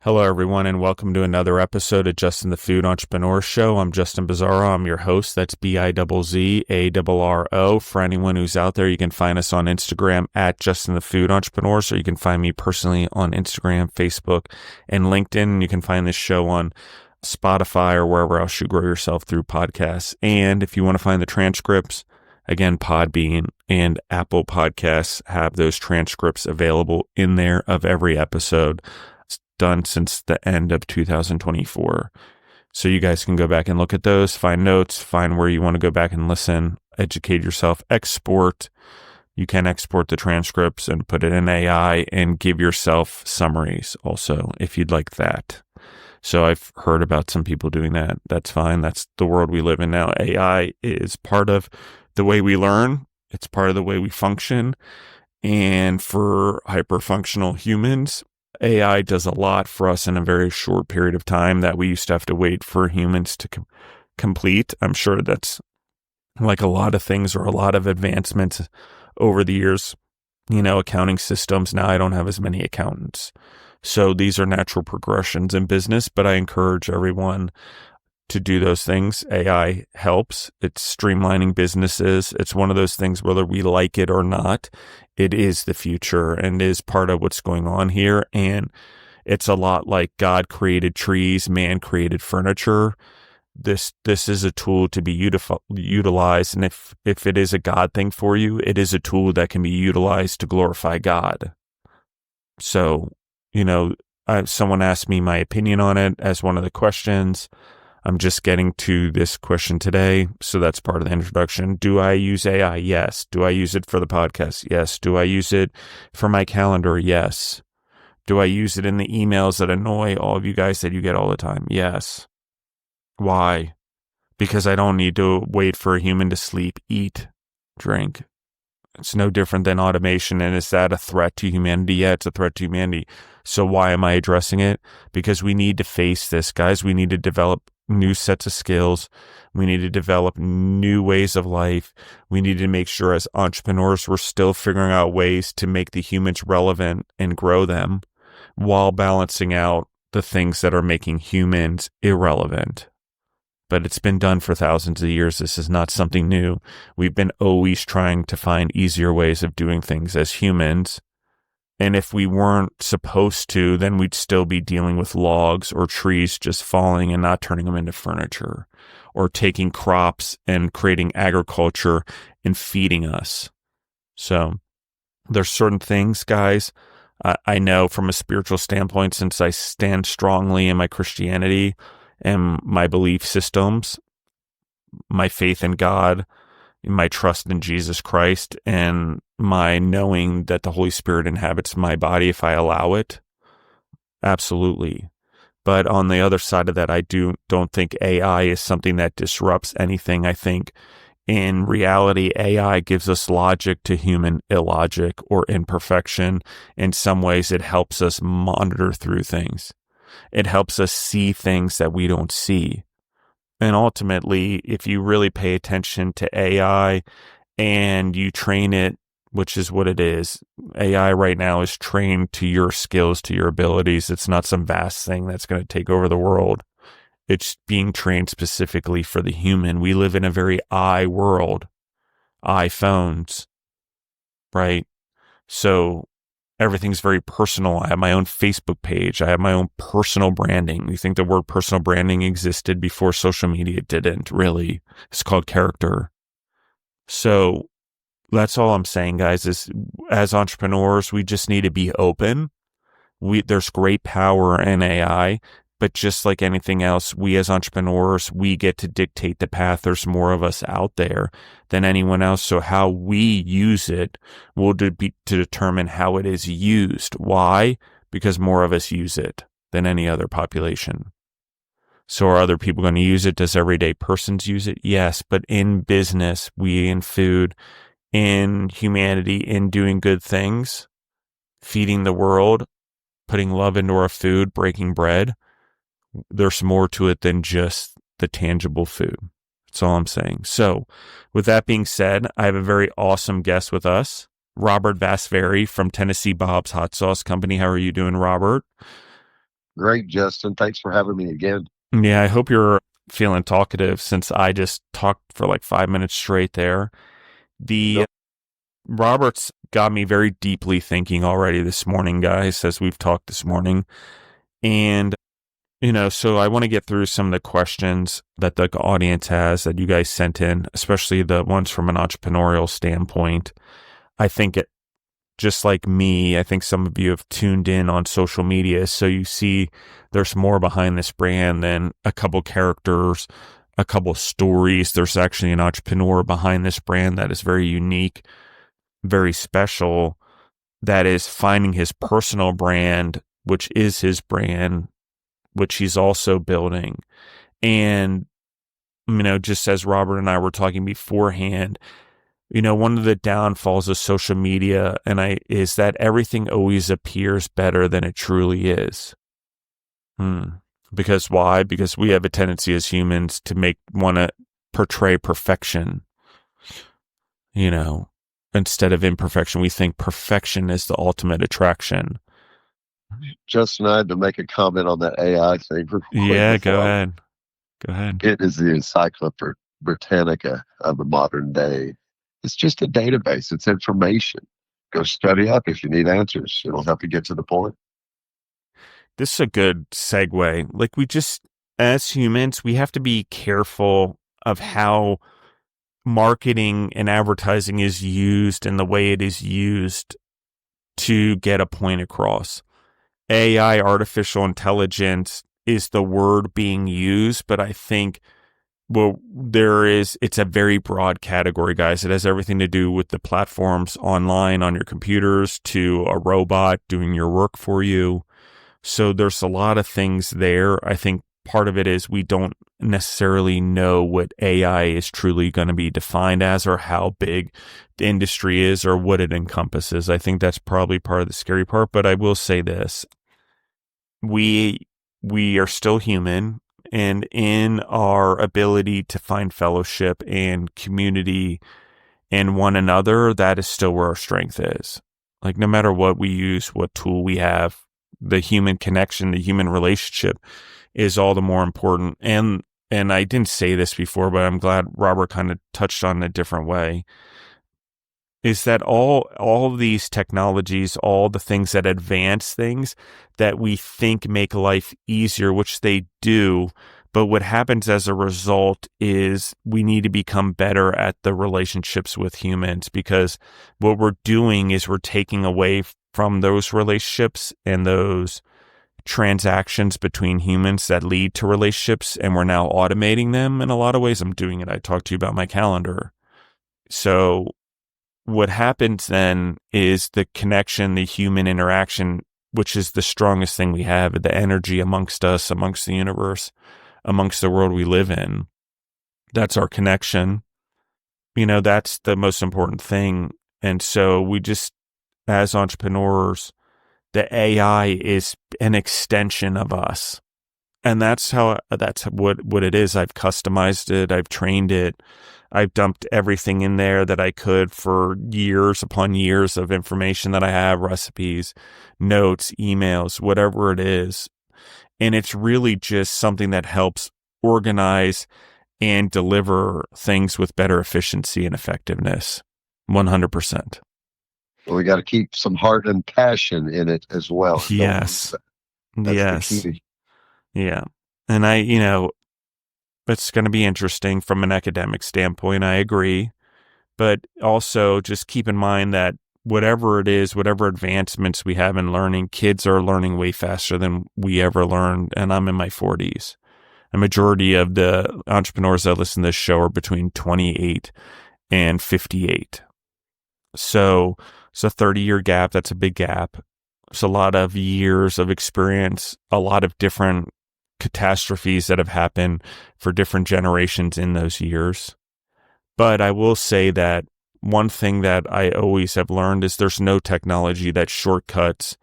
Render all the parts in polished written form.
Hello, everyone, and welcome to another episode of Justin the Food Entrepreneur Show. I'm Justin Bizarro. I'm your host. That's Bizzarro. For anyone who's out there, you can find us on Instagram at Justin the Food Entrepreneur. So you can find me personally on Instagram, Facebook, and LinkedIn. You can find this show on Spotify or wherever else you grow yourself through podcasts. And if you want to find the transcripts, again, Podbean and Apple Podcasts have those transcripts available in there of every episode done since the end of 2024. So you guys can go back and look at those, find notes, find where you want to go back and listen, educate yourself, export. You can export the transcripts and put it in AI and give yourself summaries also, if you'd like that. So I've heard about some people doing that. That's fine. That's the world we live in now. AI is part of the way we learn. It's part of the way we function. And for hyper-functional humans, AI does a lot for us in a very short period of time that we used to have to wait for humans to complete. I'm sure that's like a lot of things or a lot of advancements over the years. Accounting systems. Now I don't have as many accountants. So these are natural progressions in business, but I encourage everyone to do those things. AI helps. It's streamlining businesses. It's one of those things, whether we like it or not, it is the future and is part of what's going on here. And it's a lot like God created trees, man created furniture. This is a tool to be utilized. And if it is a God thing for you, it is a tool that can be utilized to glorify God. So, someone asked me my opinion on it as one of the questions. I'm just getting to this question today, so that's part of the introduction. Do I use AI? Yes. Do I use it for the podcast? Yes. Do I use it for my calendar? Yes. Do I use it in the emails that annoy all of you guys that you get all the time? Yes. Why? Because I don't need to wait for a human to sleep, eat, drink. It's no different than automation. And is that a threat to humanity? Yeah, it's a threat to humanity. So why am I addressing it? Because we need to face this, guys. We need to develop new sets of skills. We need to develop new ways of life. We need to make sure as entrepreneurs, we're still figuring out ways to make the humans relevant and grow them while balancing out the things that are making humans irrelevant. But it's been done for thousands of years. This is not something new. We've been always trying to find easier ways of doing things as humans. And if we weren't supposed to, then we'd still be dealing with logs or trees just falling and not turning them into furniture, or taking crops and creating agriculture and feeding us. So there's certain things, guys, I know from a spiritual standpoint, since I stand strongly in my Christianity and my belief systems, my faith in God, my trust in Jesus Christ, and my knowing that the Holy Spirit inhabits my body if I allow it. Absolutely. But on the other side of that, I don't think AI is something that disrupts anything. I think in reality, AI gives us logic to human illogic or imperfection. In some ways, it helps us monitor through things. It helps us see things that we don't see. And ultimately, if you really pay attention to AI and you train it, which is what it is, AI right now is trained to your skills, to your abilities. It's not some vast thing that's going to take over the world. It's being trained specifically for the human. We live in a very I world, iPhones, right? So everything's very personal. I have my own Facebook page. I have my own personal branding. You think the word personal branding existed before social media? It didn't, really. It's called character. So that's all I'm saying, guys, is as entrepreneurs, we just need to be open. There's great power in AI, but just like anything else, we as entrepreneurs, we get to dictate the path. There's more of us out there than anyone else. So how we use it will be to determine how it is used. Why? Because more of us use it than any other population. So are other people going to use it? Does everyday persons use it? Yes. But in business, we in food, in humanity, in doing good things, feeding the world, putting love into our food, breaking bread, there's more to it than just the tangible food. That's all I'm saying. So with that being said, I have a very awesome guest with us, Robert Vasvary from Tennessee Bob's Hot Sauce Company. How are you doing, Robert? Great, Justin. Thanks for having me again. Yeah, I hope you're feeling talkative since I just talked for like 5 minutes straight there. The Nope. Roberts got me very deeply thinking already this morning, guys, as we've talked this morning. And, so I want to get through some of the questions that the audience has that you guys sent in, especially the ones from an entrepreneurial standpoint. I think just like me, I think some of you have tuned in on social media. So you see there's more behind this brand than a couple characters, a couple stories. There's actually an entrepreneur behind this brand that is very unique, very special, that is finding his personal brand, which is his brand, which he's also building. And, just as Robert and I were talking beforehand, one of the downfalls of social media is that everything always appears better than it truly is. Because why? Because we have a tendency as humans to want to portray perfection, instead of imperfection. We think perfection is the ultimate attraction. Justin, I had to make a comment on that AI thing real quick. Yeah, go ahead. Go ahead. It is the Encyclopedia Britannica of the modern day. It's just a database. It's information. Go study up if you need answers. It'll help you get to the point. This is a good segue. Like as humans, we have to be careful of how marketing and advertising is used and the way it is used to get a point across. AI, artificial intelligence, is the word being used, but I think, it's a very broad category, guys. It has everything to do with the platforms online on your computers to a robot doing your work for you. So there's a lot of things there. I think part of it is we don't necessarily know what AI is truly going to be defined as, or how big the industry is, or what it encompasses. I think that's probably part of the scary part, but I will say this. We are still human, and in our ability to find fellowship and community in one another, that is still where our strength is. Like, no matter what we use, what tool we have, the human connection, the human relationship is all the more important. And I didn't say this before, but I'm glad Robert kind of touched on it a different way, is that all of these technologies, all the things that advance things that we think make life easier, which they do, but what happens as a result is we need to become better at the relationships with humans, because what we're doing is we're taking away from those relationships and those transactions between humans that lead to relationships, and we're now automating them. In a lot of ways, I'm doing it. I talked to you about my calendar. So what happens then is the connection, the human interaction, which is the strongest thing we have, the energy amongst us, amongst the universe, amongst the world we live in. That's our connection. That's the most important thing. And so we just, as entrepreneurs, the AI is an extension of us. And that's what it is. I've customized it. I've trained it. I've dumped everything in there that I could for years upon years of information that I have, recipes, notes, emails, whatever it is. And it's really just something that helps organize and deliver things with better efficiency and effectiveness. 100%. Well, we got to keep some heart and passion in it as well. Yes. That's Yes. the key. Yeah. And it's going to be interesting from an academic standpoint. I agree. But also just keep in mind that whatever it is, whatever advancements we have in learning, kids are learning way faster than we ever learned. And I'm in my 40s. A majority of the entrepreneurs that listen to this show are between 28 and 58. So it's a 30-year gap. That's a big gap. It's a lot of years of experience, a lot of different catastrophes that have happened for different generations in those years. But I will say that one thing that I always have learned is there's no technology that shortcuts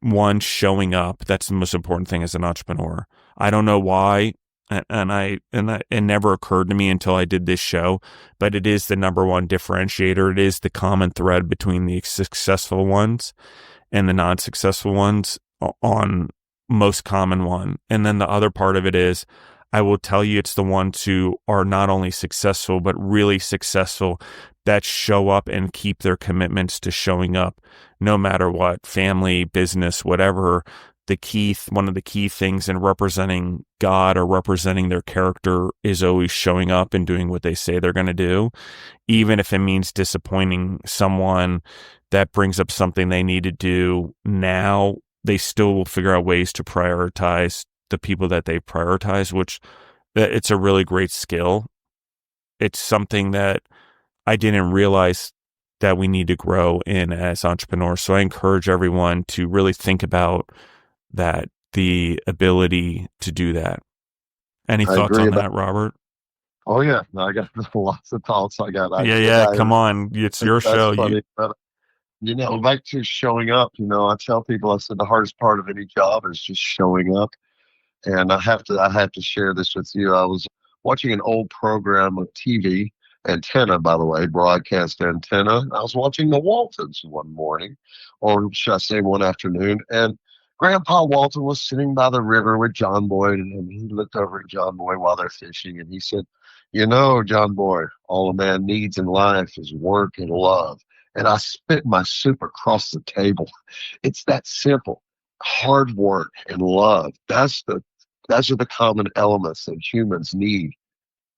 one showing up. That's the most important thing as an entrepreneur. I don't know why, it never occurred to me until I did this show, but it is the number one differentiator. It is the common thread between the successful ones and the non-successful ones on most common one. And then the other part of it is, I will tell you, it's the ones who are not only successful, but really successful, that show up and keep their commitments to showing up no matter what, family, business, whatever. One of the key things in representing God or representing their character is always showing up and doing what they say they're going to do, even if it means disappointing someone that brings up something they need to do now. They still will figure out ways to prioritize the people that they prioritize, which it's a really great skill. It's something that I didn't realize that we need to grow in as entrepreneurs. So I encourage everyone to really think about that, the ability to do that. Any I thoughts agree on about. that, Robert? Oh yeah, no, I got lots of thoughts. I got Yeah. ideas. Come on. It's your That's show. funny. But back to showing up. I tell people, I said the hardest part of any job is just showing up. And I have to share this with you. I was watching an old program of TV, antenna, by the way, broadcast antenna. I was watching the Waltons one morning, or should I say one afternoon, and Grandpa Walton was sitting by the river with John Boy, and he looked over at John Boy while they're fishing, and he said, John Boy, all a man needs in life is work and love. And I spit my soup across the table. It's that simple. Hard work and love. Those are the common elements that humans need.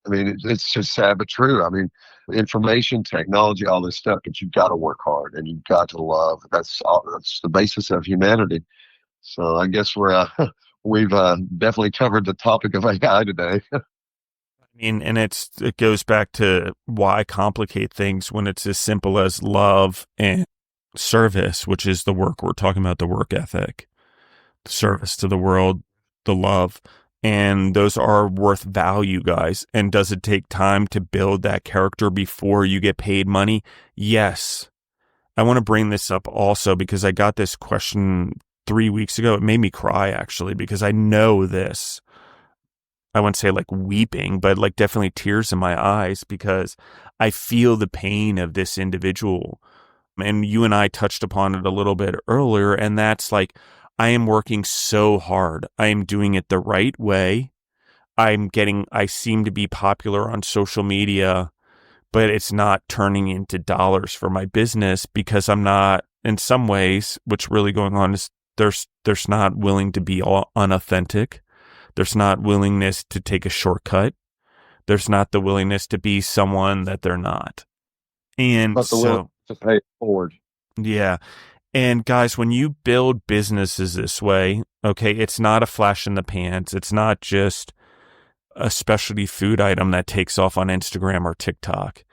I mean, it's just sad but true. I mean, information, technology, all this stuff, but you've got to work hard and you've got to love. That's the basis of humanity. So I guess we've definitely covered the topic of AI today. mean, and it goes back to why complicate things when it's as simple as love and service, which is the work. We're talking about the work ethic, the service to the world, the love. And those are worth value, guys. And does it take time to build that character before you get paid money? Yes. I want to bring this up also because I got this question 3 weeks ago. It made me cry, actually, because I know this. I wouldn't say like weeping, but like definitely tears in my eyes because I feel the pain of this individual. And you and I touched upon it a little bit earlier. And that's like, I am working so hard. I am doing it the right way. I seem to be popular on social media, but it's not turning into dollars for my business because I'm not, in some ways, what's really going on is there's not willing to be all unauthentic. There's not willingness to take a shortcut. There's not the willingness to be someone that they're not. And But the will so, to pay it forward. yeah. And guys, when you build businesses this way, okay, it's not a flash in the pants. It's not just a specialty food item that takes off on Instagram or TikTok.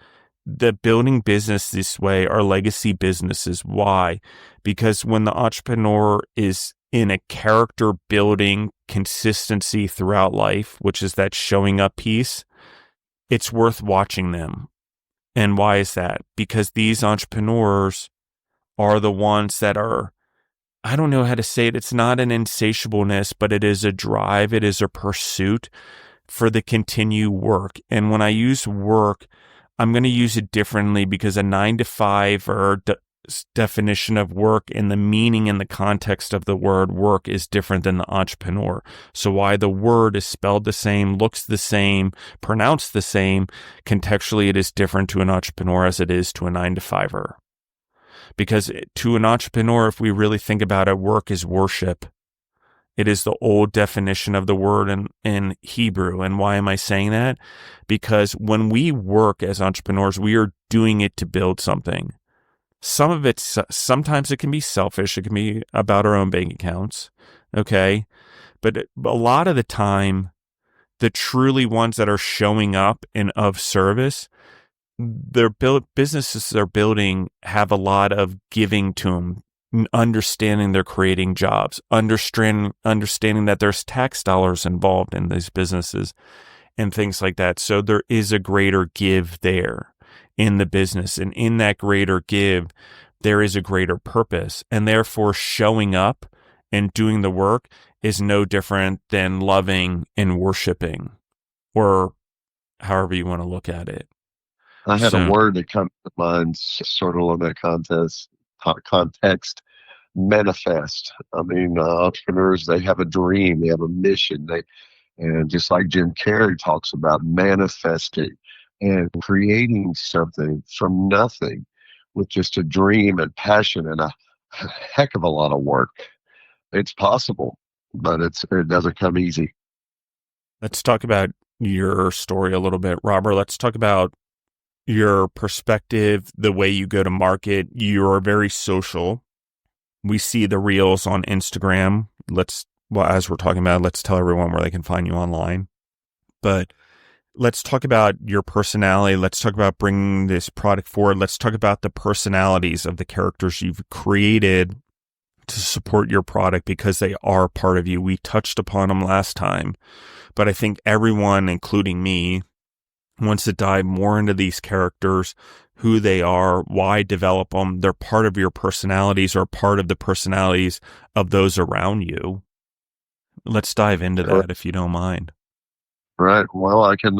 The building business this way are legacy businesses. Why? Because when the entrepreneur is in a character building consistency throughout life, which is that showing up piece, it's worth watching them. And why is that? Because these entrepreneurs are the ones that are, I don't know how to say it. It's not an insatiableness, but it is a drive. It is a pursuit for the continued work. And when I use work, I'm going to use it differently because a 9 to 5 or definition of work and the meaning and the context of the word work is different than the entrepreneur. So why the word is spelled the same, looks the same, pronounced the same, contextually it is different to an entrepreneur as it is to a 9 to 5er. Because to an entrepreneur, if we really think about it, work is worship. It is the old definition of the word in Hebrew. And why am I saying that? Because when we work as entrepreneurs, we are doing it to build something. Some of it, sometimes it can be selfish. It can be about our own bank accounts. Okay. But a lot of the time, the truly ones that are showing up and of service, their businesses they're building have a lot of giving to them, understanding they're creating jobs, understanding that there's tax dollars involved in these businesses and things like that. So there is a greater give there in the business. And in that greater give, there is a greater purpose. And therefore, showing up and doing the work is no different than loving and worshiping, or however you want to look at it. I had a So, word that comes to mind, sort of on that context. manifest. I mean, entrepreneurs, they have a dream, they have a mission, and just like Jim Carrey talks about manifesting and creating something from nothing with just a dream and passion and a heck of a lot of work. It's possible, but it doesn't come easy. Let's talk about your story a little bit, Robert. Let's talk about your perspective, the way you go to market. You're very social. We see the reels on Instagram. As we're talking about, let's tell everyone where they can find you online. But let's talk about your personality. Let's talk about bringing this product forward. Let's talk about the personalities of the characters you've created to support your product, because they are part of you. We touched upon them last time, but I think everyone, including me, wants to dive more into these characters, who they are, why develop them. They're part of your personalities, or part of the personalities of those around you. Let's dive into that, if you don't mind. Right. Well, I can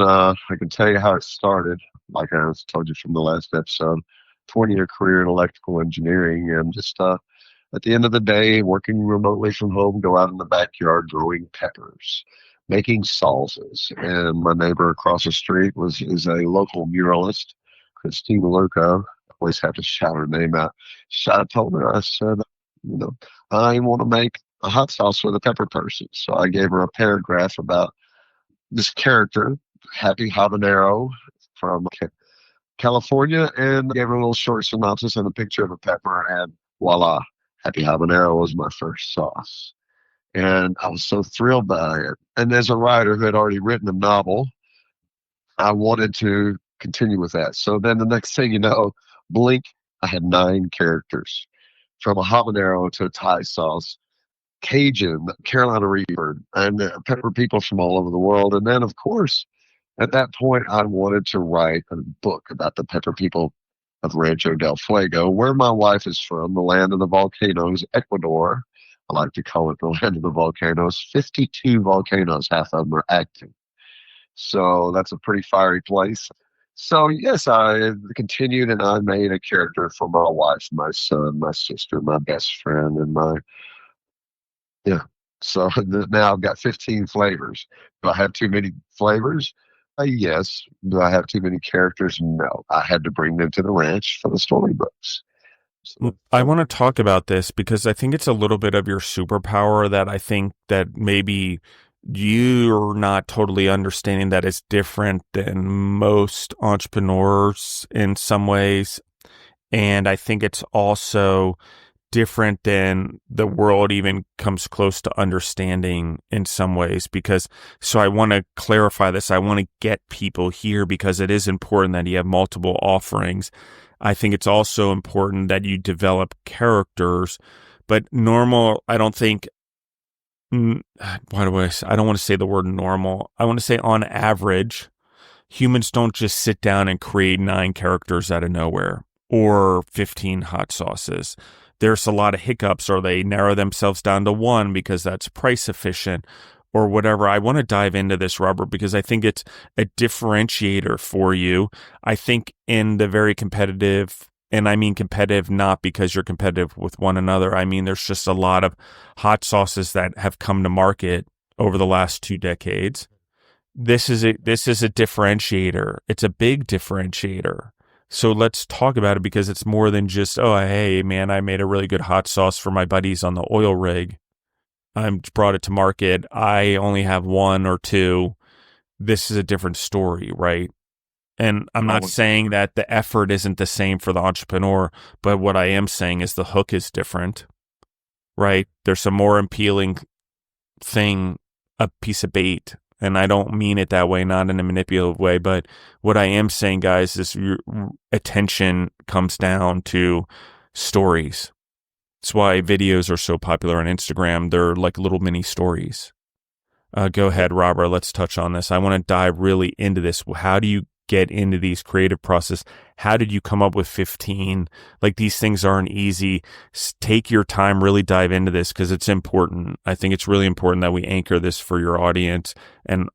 tell you how it started. Like I told you from the last episode, 20-year career in electrical engineering, and just at the end of the day, working remotely from home, go out in the backyard growing peppers, making salsas. And my neighbor across the street is a local muralist, Christine Luca. I always have to shout her name out. I told her, I said, I want to make a hot sauce for the pepper person. So I gave her a paragraph about this character, Happy Habanero from California, and gave her a little short synopsis and a picture of a pepper, and voila, Happy Habanero was my first sauce. And I was so thrilled by it. And as a writer who had already written a novel, I wanted to continue with that. So then the next thing you know, blink, I had 9 characters, from a habanero to a Thai sauce, Cajun, Carolina Reaper, and pepper people from all over the world. And then, of course, at that point, I wanted to write a book about the pepper people of Rancho del Fuego, where my wife is from, the land of the volcanoes, Ecuador. I like to call it the land of the volcanoes. 52 volcanoes, half of them are active. So that's a pretty fiery place. So yes, I continued, and I made a character for my wife, my son, my sister, my best friend, and yeah. So now I've got 15 flavors. Do I have too many flavors? Yes. Do I have too many characters? No. I had to bring them to the ranch for the storybooks. I want to talk about this because I think it's a little bit of your superpower that I think that maybe you're not totally understanding, that is different than most entrepreneurs in some ways. And I think it's also different than the world even comes close to understanding in some ways, so I want to clarify this. I want to get people here because it is important that you have multiple offerings. I think it's also important that you develop characters, but I don't think, I don't want to say the word normal. I want to say on average, humans don't just sit down and create 9 characters out of nowhere or 15 hot sauces. There's a lot of hiccups, or they narrow themselves down to 1 because that's price efficient or whatever. I want to dive into this, Robert, because I think it's a differentiator for you. I think in the very competitive, and I mean competitive not because you're competitive with one another. I mean, there's just a lot of hot sauces that have come to market over the last 2 decades. This is a differentiator. It's a big differentiator. So let's talk about it, because it's more than just, oh, hey, man, I made a really good hot sauce for my buddies on the oil rig. I brought it to market. I only have 1 or 2. This is a different story, right? And I'm not saying that the effort isn't the same for the entrepreneur, but what I am saying is the hook is different, right? There's a more appealing thing, a piece of bait. And I don't mean it that way, not in a manipulative way, but what I am saying, guys, is your attention comes down to stories. That's why videos are so popular on Instagram. They're like little mini stories. Go ahead, Robert. Let's touch on this. I want to dive really into this. How do you get into these creative process? How did you come up with 15? Like, these things aren't easy. Take your time, really dive into this, because it's important. I think it's really important that we anchor this for your audience and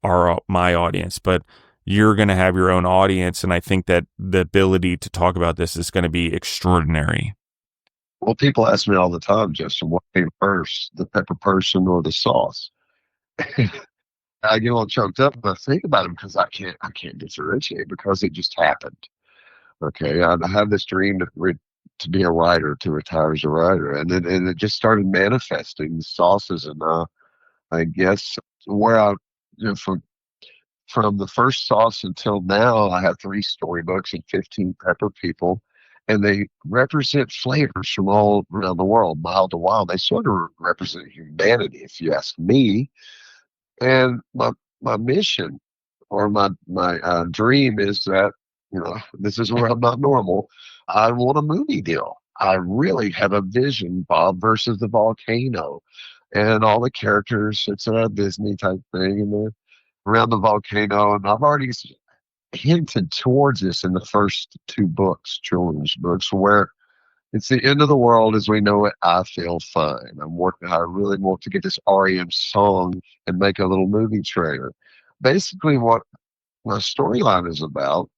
my audience, but you're going to have your own audience. And I think that the ability to talk about this is going to be extraordinary. Well, people ask me all the time, Justin, what came first, the pepper person or the sauce? I get all choked up when I think about it because I can't differentiate because it just happened. Okay, I have this dream to be a writer, to retire as a writer, and it just started manifesting the sauces, and I guess where I, from the first sauce until now, I have three storybooks and 15 pepper people, and they represent flavors from all around the world, mild to wild. They sort of represent humanity, if you ask me. And my mission or my dream is that, this is where I'm not normal. I want a movie deal. I really have a vision, Bob versus the volcano, and all the characters. It's a Disney type thing, and they're around the volcano. And I've already hinted towards this in the first two books, children's books, where it's the end of the world as we know it. I feel fine. I'm working. I really want to get this REM song and make a little movie trailer. Basically, what my storyline is about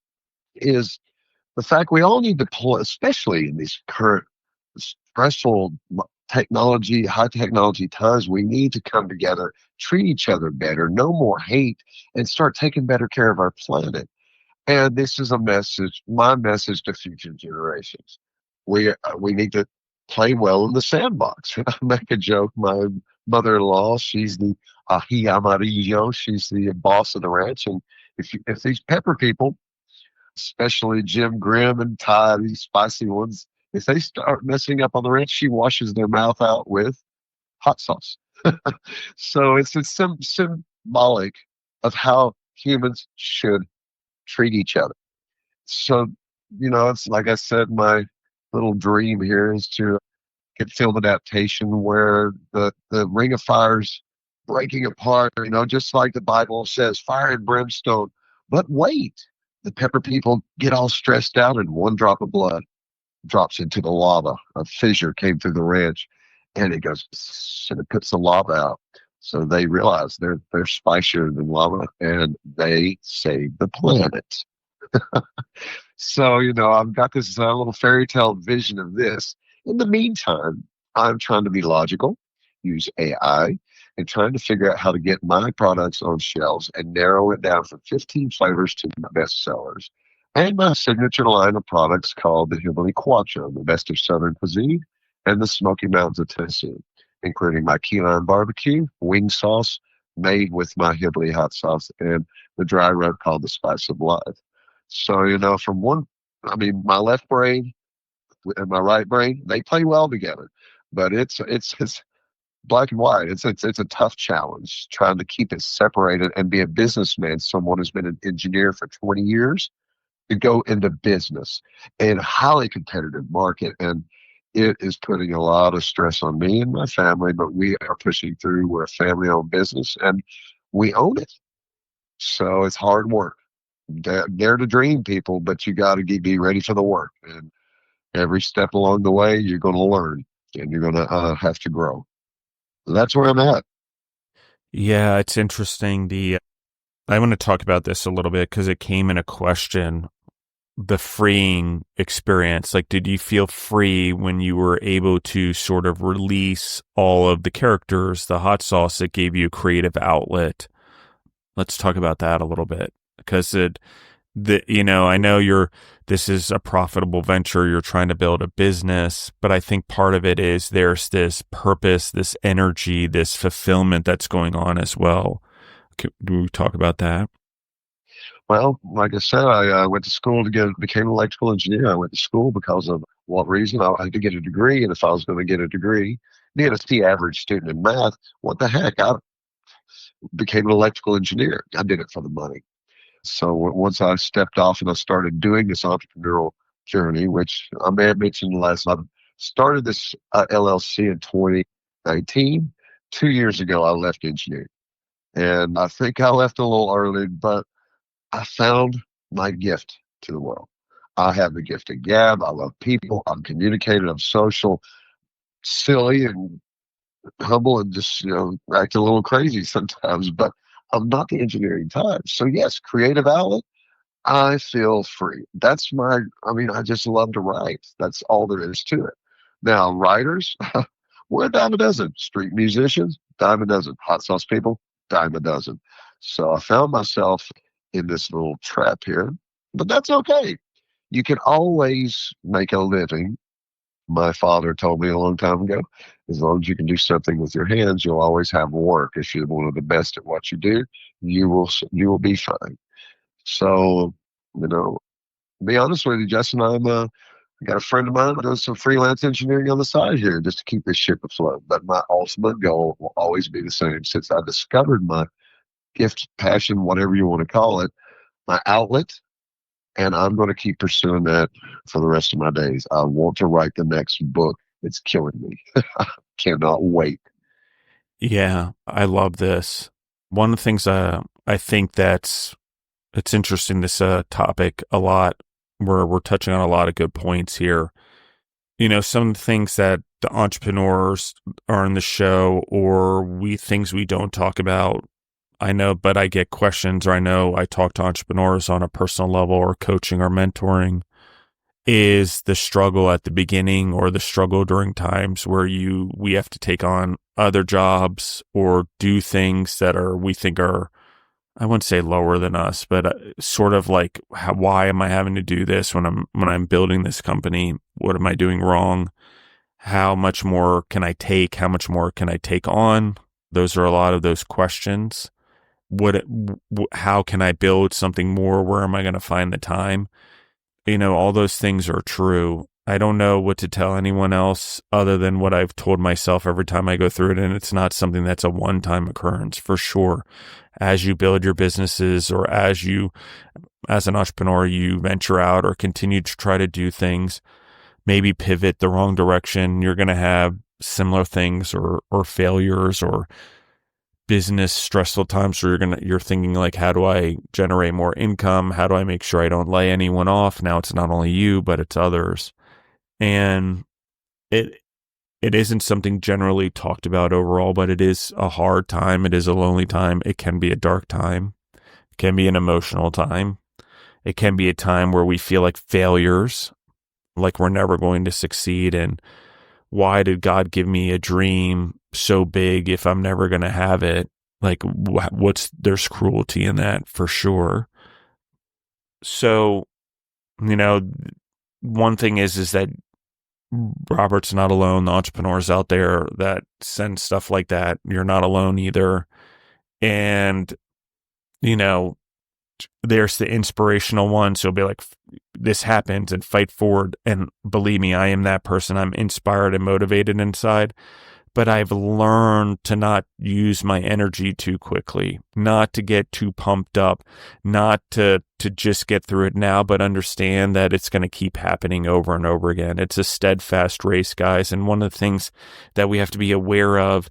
is the fact we all need to pull, especially in these current stressful high technology times, we need to come together, treat each other better, no more hate, and start taking better care of our planet. And this is a message, my message to future generations. We need to play well in the sandbox. I make a joke. My mother-in-law, she's the ají amarillo. She's the boss of the ranch. And if these pepper people, especially Jim Grim and Ty, these spicy ones, if they start messing up on the ranch, she washes their mouth out with hot sauce. So it's symbolic of how humans should treat each other. So, it's like I said, my little dream here is to get film adaptation where the ring of fire's breaking apart, just like the Bible says, fire and brimstone. But wait, the pepper people get all stressed out and one drop of blood drops into the lava. A fissure came through the ranch and it goes, and it puts the lava out. So they realize they're spicier than lava and they save the planet. So, I've got this little fairy tale vision of this. In the meantime, I'm trying to be logical, use AI, and trying to figure out how to get my products on shelves and narrow it down from 15 flavors to my best sellers. And my signature line of products called the Hillbilly Quattro, the best of Southern cuisine, and the Smoky Mountains of Tennessee, including my key lime barbecue, wing sauce made with my Hillbilly hot sauce, and the dry rub called the Spice of Life. So, from my left brain and my right brain, they play well together, but it's black and white. It's a tough challenge trying to keep it separated and be a businessman, someone who's been an engineer for 20 years, to go into business in a highly competitive market. And it is putting a lot of stress on me and my family, but we are pushing through. We're a family owned business and we own it. So it's hard work. Dare to dream, people, but you got to be ready for the work. And every step along the way, you're going to learn and you're going to have to grow. That's where I'm at. Yeah, it's interesting. I want to talk about this a little bit because it came in a question. The freeing experience. Like, did you feel free when you were able to sort of release all of the characters, the hot sauce that gave you a creative outlet? Let's talk about that a little bit because I know this is a profitable venture. You're trying to build a business, but I think part of it is there's this purpose, this energy, this fulfillment that's going on as well. Do we talk about that? Well, like I said, I went to school became an electrical engineer. I went to school because of what reason? I had to get a degree, and if I was going to get a degree, being a C average student in math, what the heck? I became an electrical engineer. I did it for the money. So once I stepped off and I started doing this entrepreneurial journey, which I may have mentioned last, I started this LLC in 2019. 2 years ago, I left engineering. And I think I left a little early, but I found my gift to the world. I have the gift of gab. I love people. I'm communicative. I'm social, silly, and humble, and just act a little crazy sometimes. But I'm not the engineering type. So yes, creative outlet. I feel free. I just love to write. That's all there is to it. Now, writers, we're a dime a dozen. Street musicians, dime a dozen. Hot sauce people, dime a dozen. So I found myself in this little trap here, but that's okay. You can always make a living. My father told me a long time ago, as long as you can do something with your hands, you'll always have work. If you're one of the best at what you do, you will be fine. So, you know, to be honest with you, Justin, I got a friend of mine who does some freelance engineering on the side here just to keep this ship afloat. But my ultimate goal will always be the same. Since I discovered my gift, passion, whatever you want to call it, my outlet, and I'm going to keep pursuing that for the rest of my days. I want to write the next book. It's killing me. Cannot wait. Yeah, I love this. One of the things I think it's interesting, this topic a lot. We're touching on a lot of good points here. Some of the things that the entrepreneurs are in the show, or things we don't talk about. I know, but I get questions, or I know I talk to entrepreneurs on a personal level, or coaching or mentoring, is the struggle at the beginning, or the struggle during times where we have to take on other jobs or do things that we think are, I wouldn't say lower than us, but sort of like, why am I having to do this when I'm building this company? What am I doing wrong? How much more can I take? How much more can I take on? Those are a lot of those questions. How can I build something more? Where am I going to find the time? All those things are true. I don't know what to tell anyone else other than what I've told myself every time I go through it. And it's not something that's a one-time occurrence, for sure. As you build your businesses, or as an entrepreneur, you venture out or continue to try to do things, maybe pivot the wrong direction, you're going to have similar things, or failures, or business stressful times where you're thinking like, how do I generate more income? How do I make sure I don't lay anyone off? Now it's not only you, but it's others. And it isn't something generally talked about overall, but it is a hard time. It is a lonely time. It can be a dark time. It can be an emotional time. It can be a time where we feel like failures, like we're never going to succeed. And why did God give me a dream so big if I'm never going to have it? Like, there's cruelty in that, for sure. So, one thing is that Robert's not alone. The entrepreneurs out there that send stuff like that, you're not alone either. And, there's the inspirational one. So be like, this happens, and fight forward. And believe me, I am that person. I'm inspired and motivated inside, but I've learned to not use my energy too quickly, not to get too pumped up, not to just get through it now, but understand that it's going to keep happening over and over again. It's a steadfast race, guys. And one of the things that we have to be aware of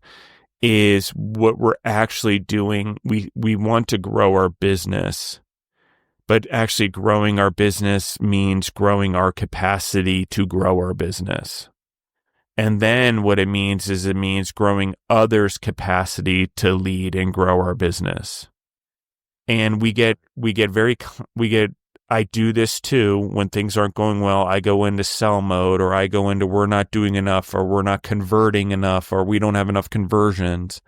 is what we're actually doing. We want to grow our business, but actually growing our business means growing our capacity to grow our business. And then what it means is growing others' capacity to lead and grow our business. And I do this too. When things aren't going well, I go into sell mode, or I go into, we're not doing enough, or we're not converting enough, or we don't have enough conversions.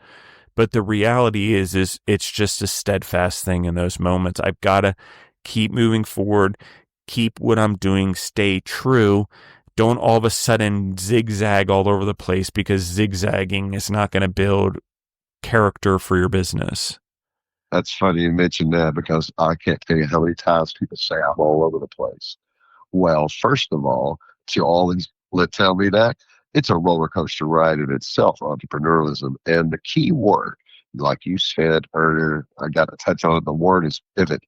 But the reality is it's just a steadfast thing in those moments. I've got to keep moving forward, keep what I'm doing, stay true. Don't all of a sudden zigzag all over the place, because zigzagging is not going to build character for your business. That's funny you mentioned that, because I can't tell you how many times people say I'm all over the place. Well, first of all, to all these that tell me that, it's a roller coaster ride in itself, entrepreneurialism. And the key word, like you said earlier, I got to touch on it. The word is pivot.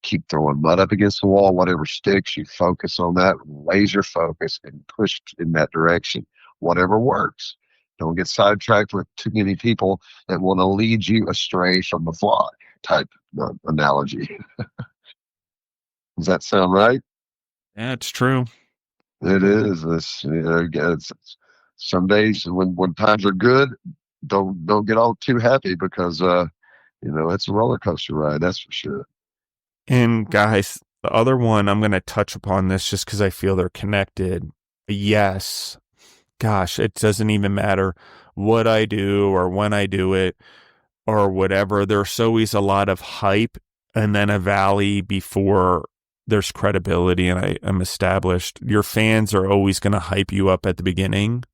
Keep throwing mud up against the wall, whatever sticks, you focus on that, laser focus, and push in that direction. Whatever works. Don't get sidetracked with too many people that want to lead you astray from the flock type analogy. Does that sound right? Yeah, it's true. It is. Some days when times are good, don't get all too happy, because it's a roller coaster ride. That's for sure. And guys, the other one, I'm going to touch upon this just because I feel they're connected. Yes, gosh, it doesn't even matter what I do or when I do it or whatever. There's always a lot of hype and then a valley before there's credibility and I'm established. Your fans are always going to hype you up at the beginning.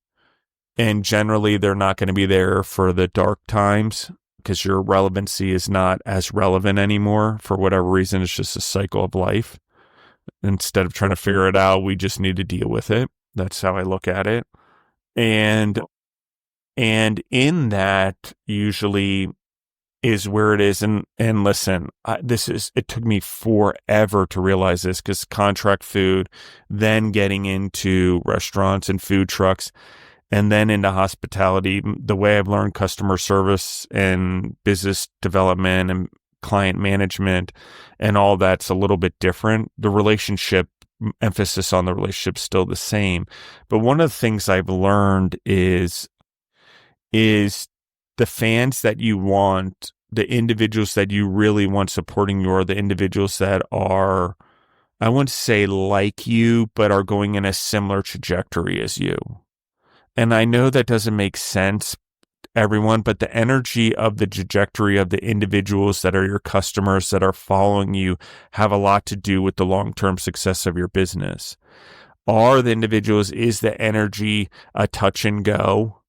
And generally, they're not going to be there for the dark times because your relevancy is not as relevant anymore for whatever reason. It's just a cycle of life. Instead of trying to figure it out, we just need to deal with it. That's how I look at it. And in that usually is where it is. And listen, it took me forever to realize this because contract food, then getting into restaurants and food trucks, and then into hospitality. The way I've learned customer service and business development and client management and all that's a little bit different. The relationship, emphasis on the relationship is still the same. But one of the things I've learned is the fans that you want, the individuals that you really want supporting you are the individuals that are, I wouldn't say like you, but are going in a similar trajectory as you. And I know that doesn't make sense, everyone, but the energy of the trajectory of the individuals that are your customers that are following you have a lot to do with the long-term success of your business. Are the individuals, is the energy a touch and go?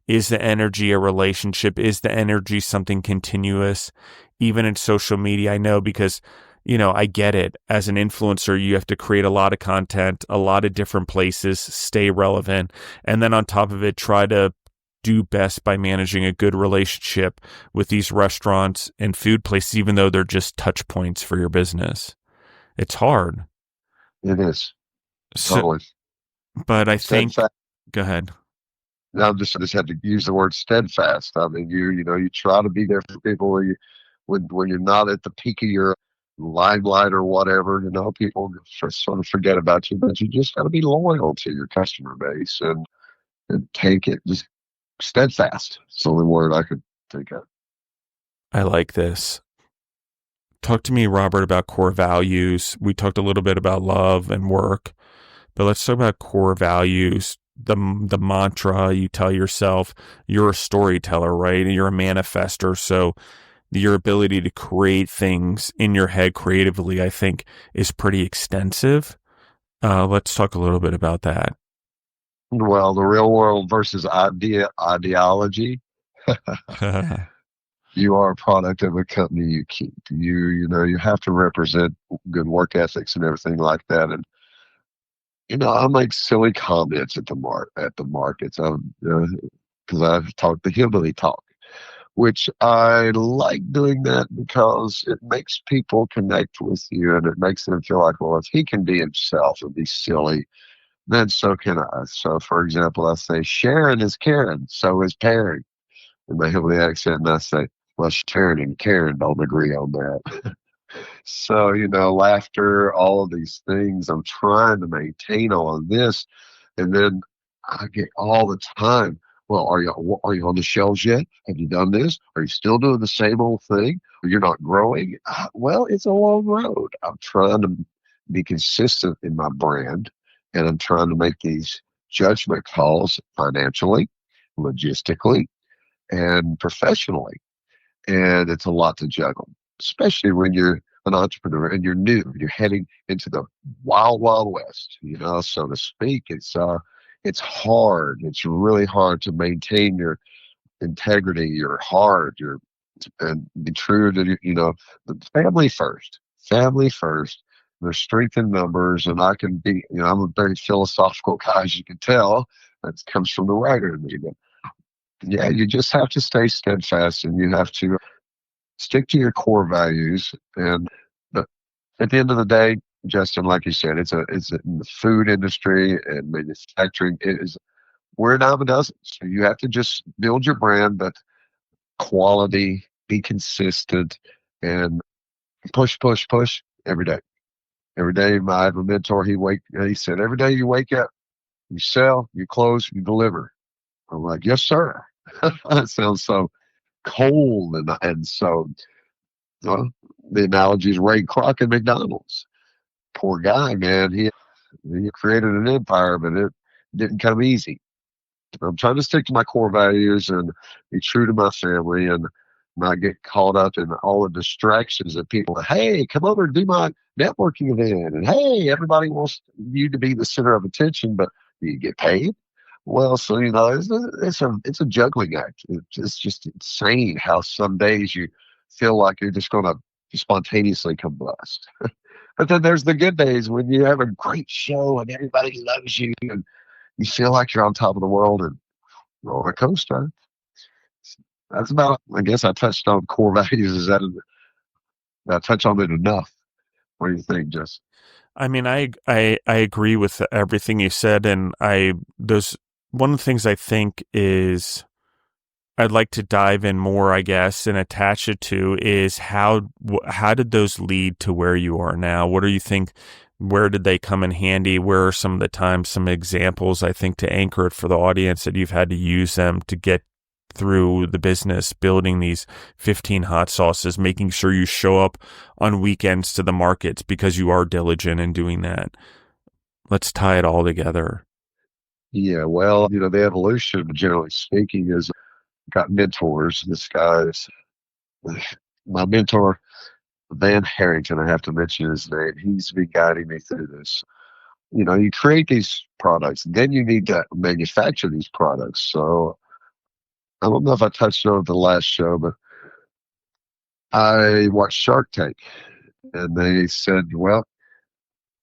Is the energy a relationship? Is the energy something continuous? Even in social media, I know because, I get it. As an influencer, you have to create a lot of content, a lot of different places, stay relevant. And then on top of it, try to do best by managing a good relationship with these restaurants and food places, even though they're just touch points for your business. It's hard. It is. So, Totally. but I think, Steadfast. go ahead. I just had to use the word steadfast. I mean, you try to be there for people when you're not at the peak of your limelight or whatever. People sort of forget about you, but you just got to be loyal to your customer base and take it just steadfast. It's the only word I could think of. I like this. Talk to me, Robert, about core values. We talked a little bit about love and work, but let's talk about core values. The mantra you tell yourself. You're a storyteller, right? And you're a manifester. So your ability to create things in your head creatively, I think, is pretty extensive. Let's talk a little bit about that. Well, the real world versus ideology. You are a product of a company you keep. You have to represent good work ethics and everything like that. And I make silly comments at the markets. Because I've talked the hillbilly talk, which I like doing that because it makes people connect with you and it makes them feel like, well, if he can be himself and be silly, then so can I. So, for example, I say, Sharon is Karen, so is Perry in my hillbilly accent, and I say, well, Sharon and Karen don't agree on that. So, laughter, all of these things, I'm trying to maintain all of this. And then I get all the time, well, are you on the shelves yet? Have you done this? Are you still doing the same old thing? You're not growing? Well, it's a long road. I'm trying to be consistent in my brand, and I'm trying to make these judgment calls financially, logistically, and professionally. And it's a lot to juggle, especially when you're an entrepreneur and you're new. You're heading into the wild, wild west, so to speak. It's hard. It's really hard to maintain your integrity, your heart, and be true to the family first. Family first. There's strength in numbers, and I can be. I'm a very philosophical guy, as you can tell. That comes from the writer in me. But yeah, you just have to stay steadfast, and you have to stick to your core values. And but at the end of the day, Justin, like you said, it's in the food industry and manufacturing. It is we're a dime a dozen. So you have to just build your brand, but quality, be consistent, and push, push, push every day. Every day, I have a mentor. He said, every day you wake up, you sell, you close, you deliver. I'm like, yes, sir. That sounds so cold and so. Well, the analogy is Ray Kroc at McDonald's. Poor guy, man. He created an empire, but it didn't come easy. I'm trying to stick to my core values and be true to my family and not get caught up in all the distractions that people, hey, come over and do my networking event. And hey, everybody wants you to be the center of attention, but do you get paid? Well, so, it's a juggling act. It's just insane how some days you feel like you're just going to spontaneously combust. But then there's the good days when you have a great show and everybody loves you and you feel like you're on top of the world and roller coaster. That's about, I guess I touched on core values. I touch on it enough? What do you think, Justin? I mean, I agree with everything you said, and there's one of the things I think is I'd like to dive in more, I guess, and attach it to is how did those lead to where you are now? What do you think? Where did they come in handy? Where are some of the times, some examples, I think, to anchor it for the audience that you've had to use them to get through the business, building these 15 hot sauces, making sure you show up on weekends to the markets because you are diligent in doing that. Let's tie it all together. Yeah, well, the evolution, generally speaking, is got mentors. This guy's my mentor, Van Harrington. I have to mention his name. He's been guiding me through this. You create these products, then you need to manufacture these products. So I don't know if I touched on it the last show, but I watched Shark Tank, and they said, well,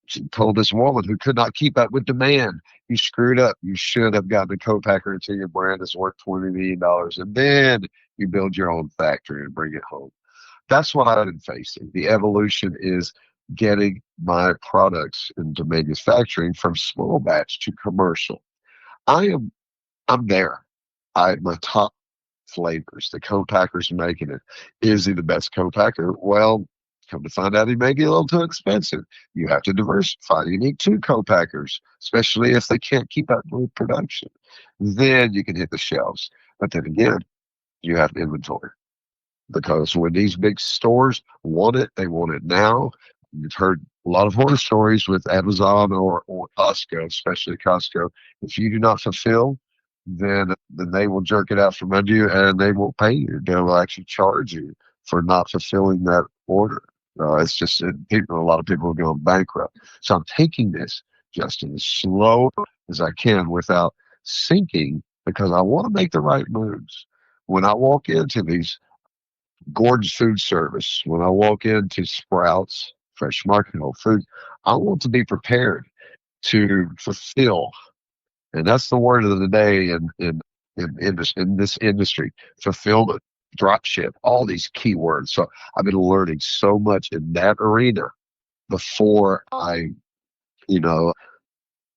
she told this woman who could not keep up with demand, you screwed up. You should have gotten a co-packer until your brand is worth $20 million, and then you build your own factory and bring it home. That's what I've been facing. The evolution is getting my products into manufacturing from small batch to commercial. I'm there. My top flavors, the co-packers making it. Is he the best co-packer? Well, come to find out, he may be a little too expensive. You have to diversify. You need two co-packers, especially if they can't keep up with production. Then you can hit the shelves. But then again, you have inventory. Because when these big stores want it, they want it now. You've heard a lot of horror stories with Amazon or Costco, especially Costco. If you do not fulfill, then they will jerk it out from under you and they won't pay you. They will actually charge you for not fulfilling that order. It's just a lot of people are going bankrupt. So I'm taking this, Justin, as slow as I can without sinking because I want to make the right moves. When I walk into these Gordon's Food Service, when I walk into Sprouts, Fresh Market, Whole Foods, I want to be prepared to fulfill. And that's the word of the day in this industry: fulfillment, drop ship, all these keywords. So I've been learning so much in that arena before I,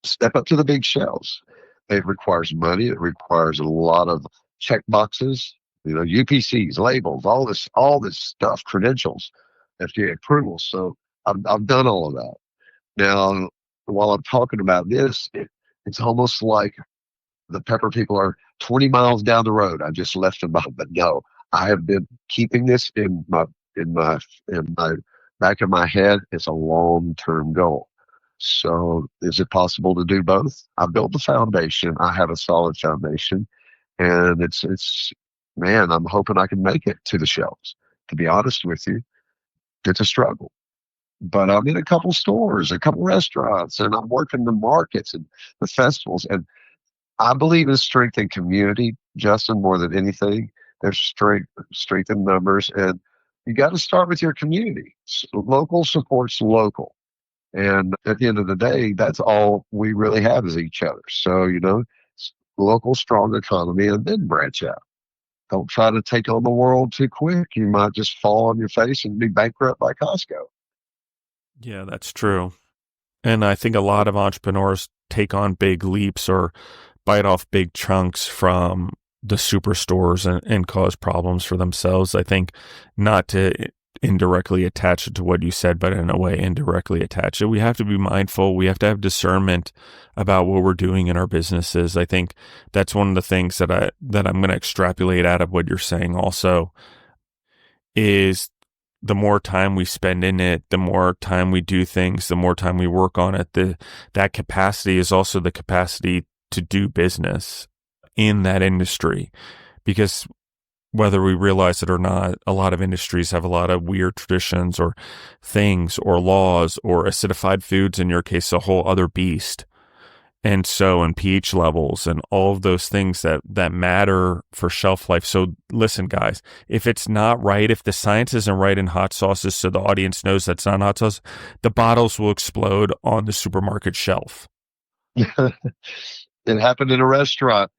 step up to the big shelves. It requires money. It requires a lot of check boxes, UPCs, labels, all this stuff, credentials, FDA approvals. So I've done all of that. Now, while I'm talking about this, it's almost like the pepper people are 20 miles down the road. I just left them behind. But no, I have been keeping this in my back of my head. It's a long-term goal. So is it possible to do both? I built the foundation. I have a solid foundation, and it's man, I'm hoping I can make it to the shelves. To be honest with you, it's a struggle. But I'm in a couple stores, a couple restaurants, and I'm working the markets and the festivals. And I believe in strength and community, Justin, more than anything. There's strength in numbers, and you got to start with your community. Local supports local. And at the end of the day, that's all we really have is each other. So, local strong economy and then branch out. Don't try to take on the world too quick. You might just fall on your face and be bankrupt like Costco. Yeah, that's true. And I think a lot of entrepreneurs take on big leaps or bite off big chunks from the superstores and cause problems for themselves. I think not to indirectly attach it to what you said, but in a way indirectly attach it. We have to be mindful. We have to have discernment about what we're doing in our businesses. I think that's one of the things that I'm going to extrapolate out of what you're saying also is the more time we spend in it, the more time we do things, the more time we work on it, that capacity is also the capacity to do business. in that industry, because whether we realize it or not, a lot of industries have a lot of weird traditions or things or laws, or acidified foods, in your case, a whole other beast. And so, and pH levels and all of those things that matter for shelf life. So listen, guys, if it's not right, if the science isn't right in hot sauces, so the audience knows that's not hot sauce, the bottles will explode on the supermarket shelf. It happened in a restaurant.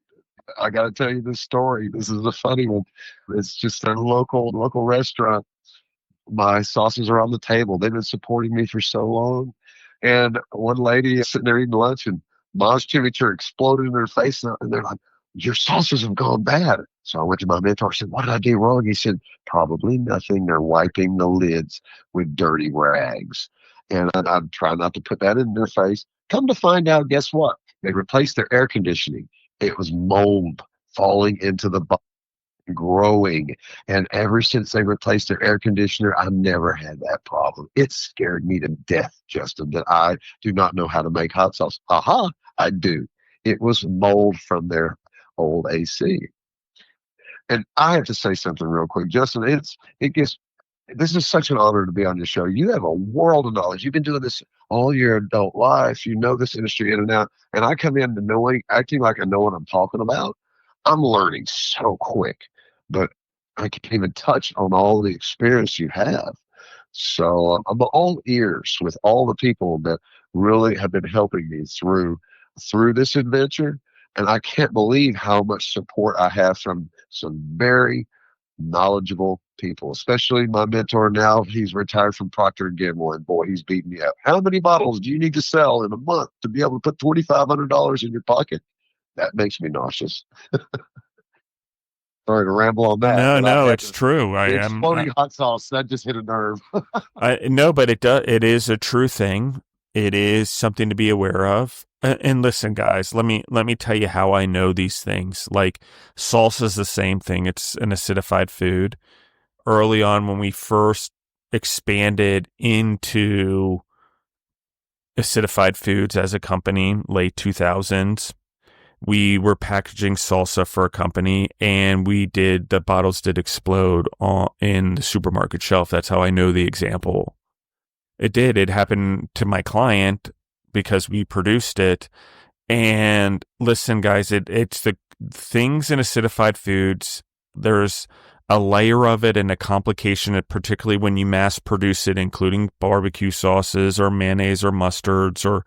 I got to tell you this story. This is a funny one. It's just a local restaurant. My sauces are on the table. They've been supporting me for so long. And one lady is sitting there eating lunch, and mom's temperature exploded in her face. And they're like, your sauces have gone bad. So I went to my mentor and said, what did I do wrong? He said, probably nothing. They're wiping the lids with dirty rags. And I'd try not to put that in their face. Come to find out, guess what? They replaced their air conditioning. It was mold falling into the bottom, growing. And ever since they replaced their air conditioner, I never had that problem. It scared me to death, Justin, that I do not know how to make hot sauce. Aha, I do. It was mold from their old AC. And I have to say something real quick, Justin. This is such an honor to be on your show. You have a world of knowledge. You've been doing this all your adult life. You know this industry in and out. And I come in acting like I know what I'm talking about. I'm learning so quick, but I can't even touch on all the experience you have. So I'm all ears with all the people that really have been helping me through this adventure. And I can't believe how much support I have from some very knowledgeable people, especially my mentor now. He's retired from Procter & Gamble, and boy, he's beating me up. How many bottles do you need to sell in a month to be able to put $2,500 in your pocket? That makes me nauseous. Sorry to ramble on that. No, it's true. The exploding hot sauce, that just hit a nerve. No, but it is a true thing. It is something to be aware of. And listen, guys, let me tell you how I know these things. Like, salsa is the same thing. It's an acidified food. Early on, when we first expanded into acidified foods as a company, late 2000s, we were packaging salsa for a company, and the bottles did explode in the supermarket shelf. That's how I know the example. It did. It happened to my client because we produced it. And listen, guys, it's the things in acidified foods. There's a layer of it and a complication, particularly when you mass produce it, including barbecue sauces or mayonnaise or mustards or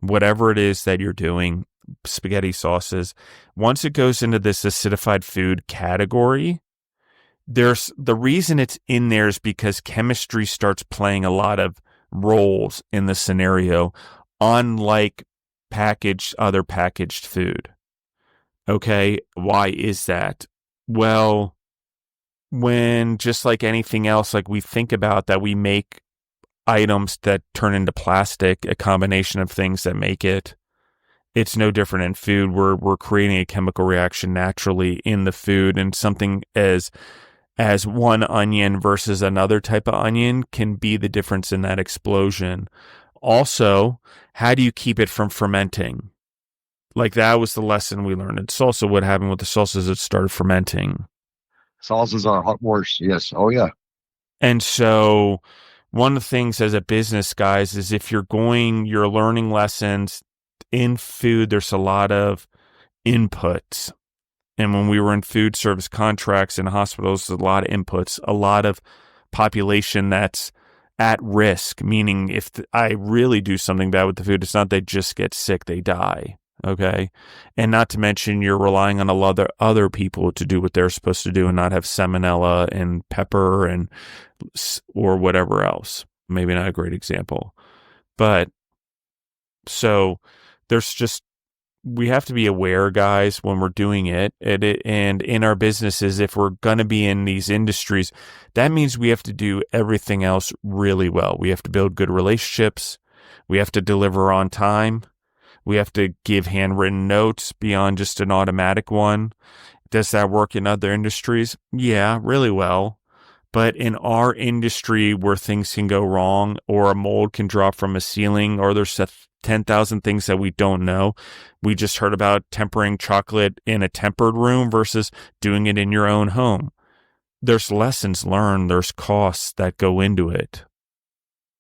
whatever it is that you're doing, spaghetti sauces. Once it goes into this acidified food category, the reason it's in there is because chemistry starts playing a lot of roles in the scenario, unlike other packaged food. Okay, why is that? Well, when, just like anything else, like we think about that, we make items that turn into plastic, a combination of things that make it. It's no different in food. We're creating a chemical reaction naturally in the food, and something as one onion versus another type of onion can be the difference in that explosion. Also, how do you keep it from fermenting? Like, that was the lesson we learned in salsa. What happened with the salsa is it started fermenting. Salsas are hot worse. Yes. Oh, yeah. And so one of the things as a business, guys, is if you're learning lessons in food, there's a lot of inputs. And when we were in food service contracts in hospitals, there's a lot of inputs, a lot of population that's at risk, meaning if I really do something bad with the food, it's not they just get sick, they die. Okay. And not to mention, you're relying on a lot of other people to do what they're supposed to do and not have salmonella and pepper or whatever else. Maybe not a great example. But so we have to be aware, guys, when we're doing it. And in our businesses, if we're going to be in these industries, that means we have to do everything else really well. We have to build good relationships. We have to deliver on time. We have to give handwritten notes beyond just an automatic one. Does that work in other industries? Yeah, really well. But in our industry where things can go wrong or a mold can drop from a ceiling or there's 10,000 things that we don't know, we just heard about tempering chocolate in a tempered room versus doing it in your own home. There's lessons learned, there's costs that go into it.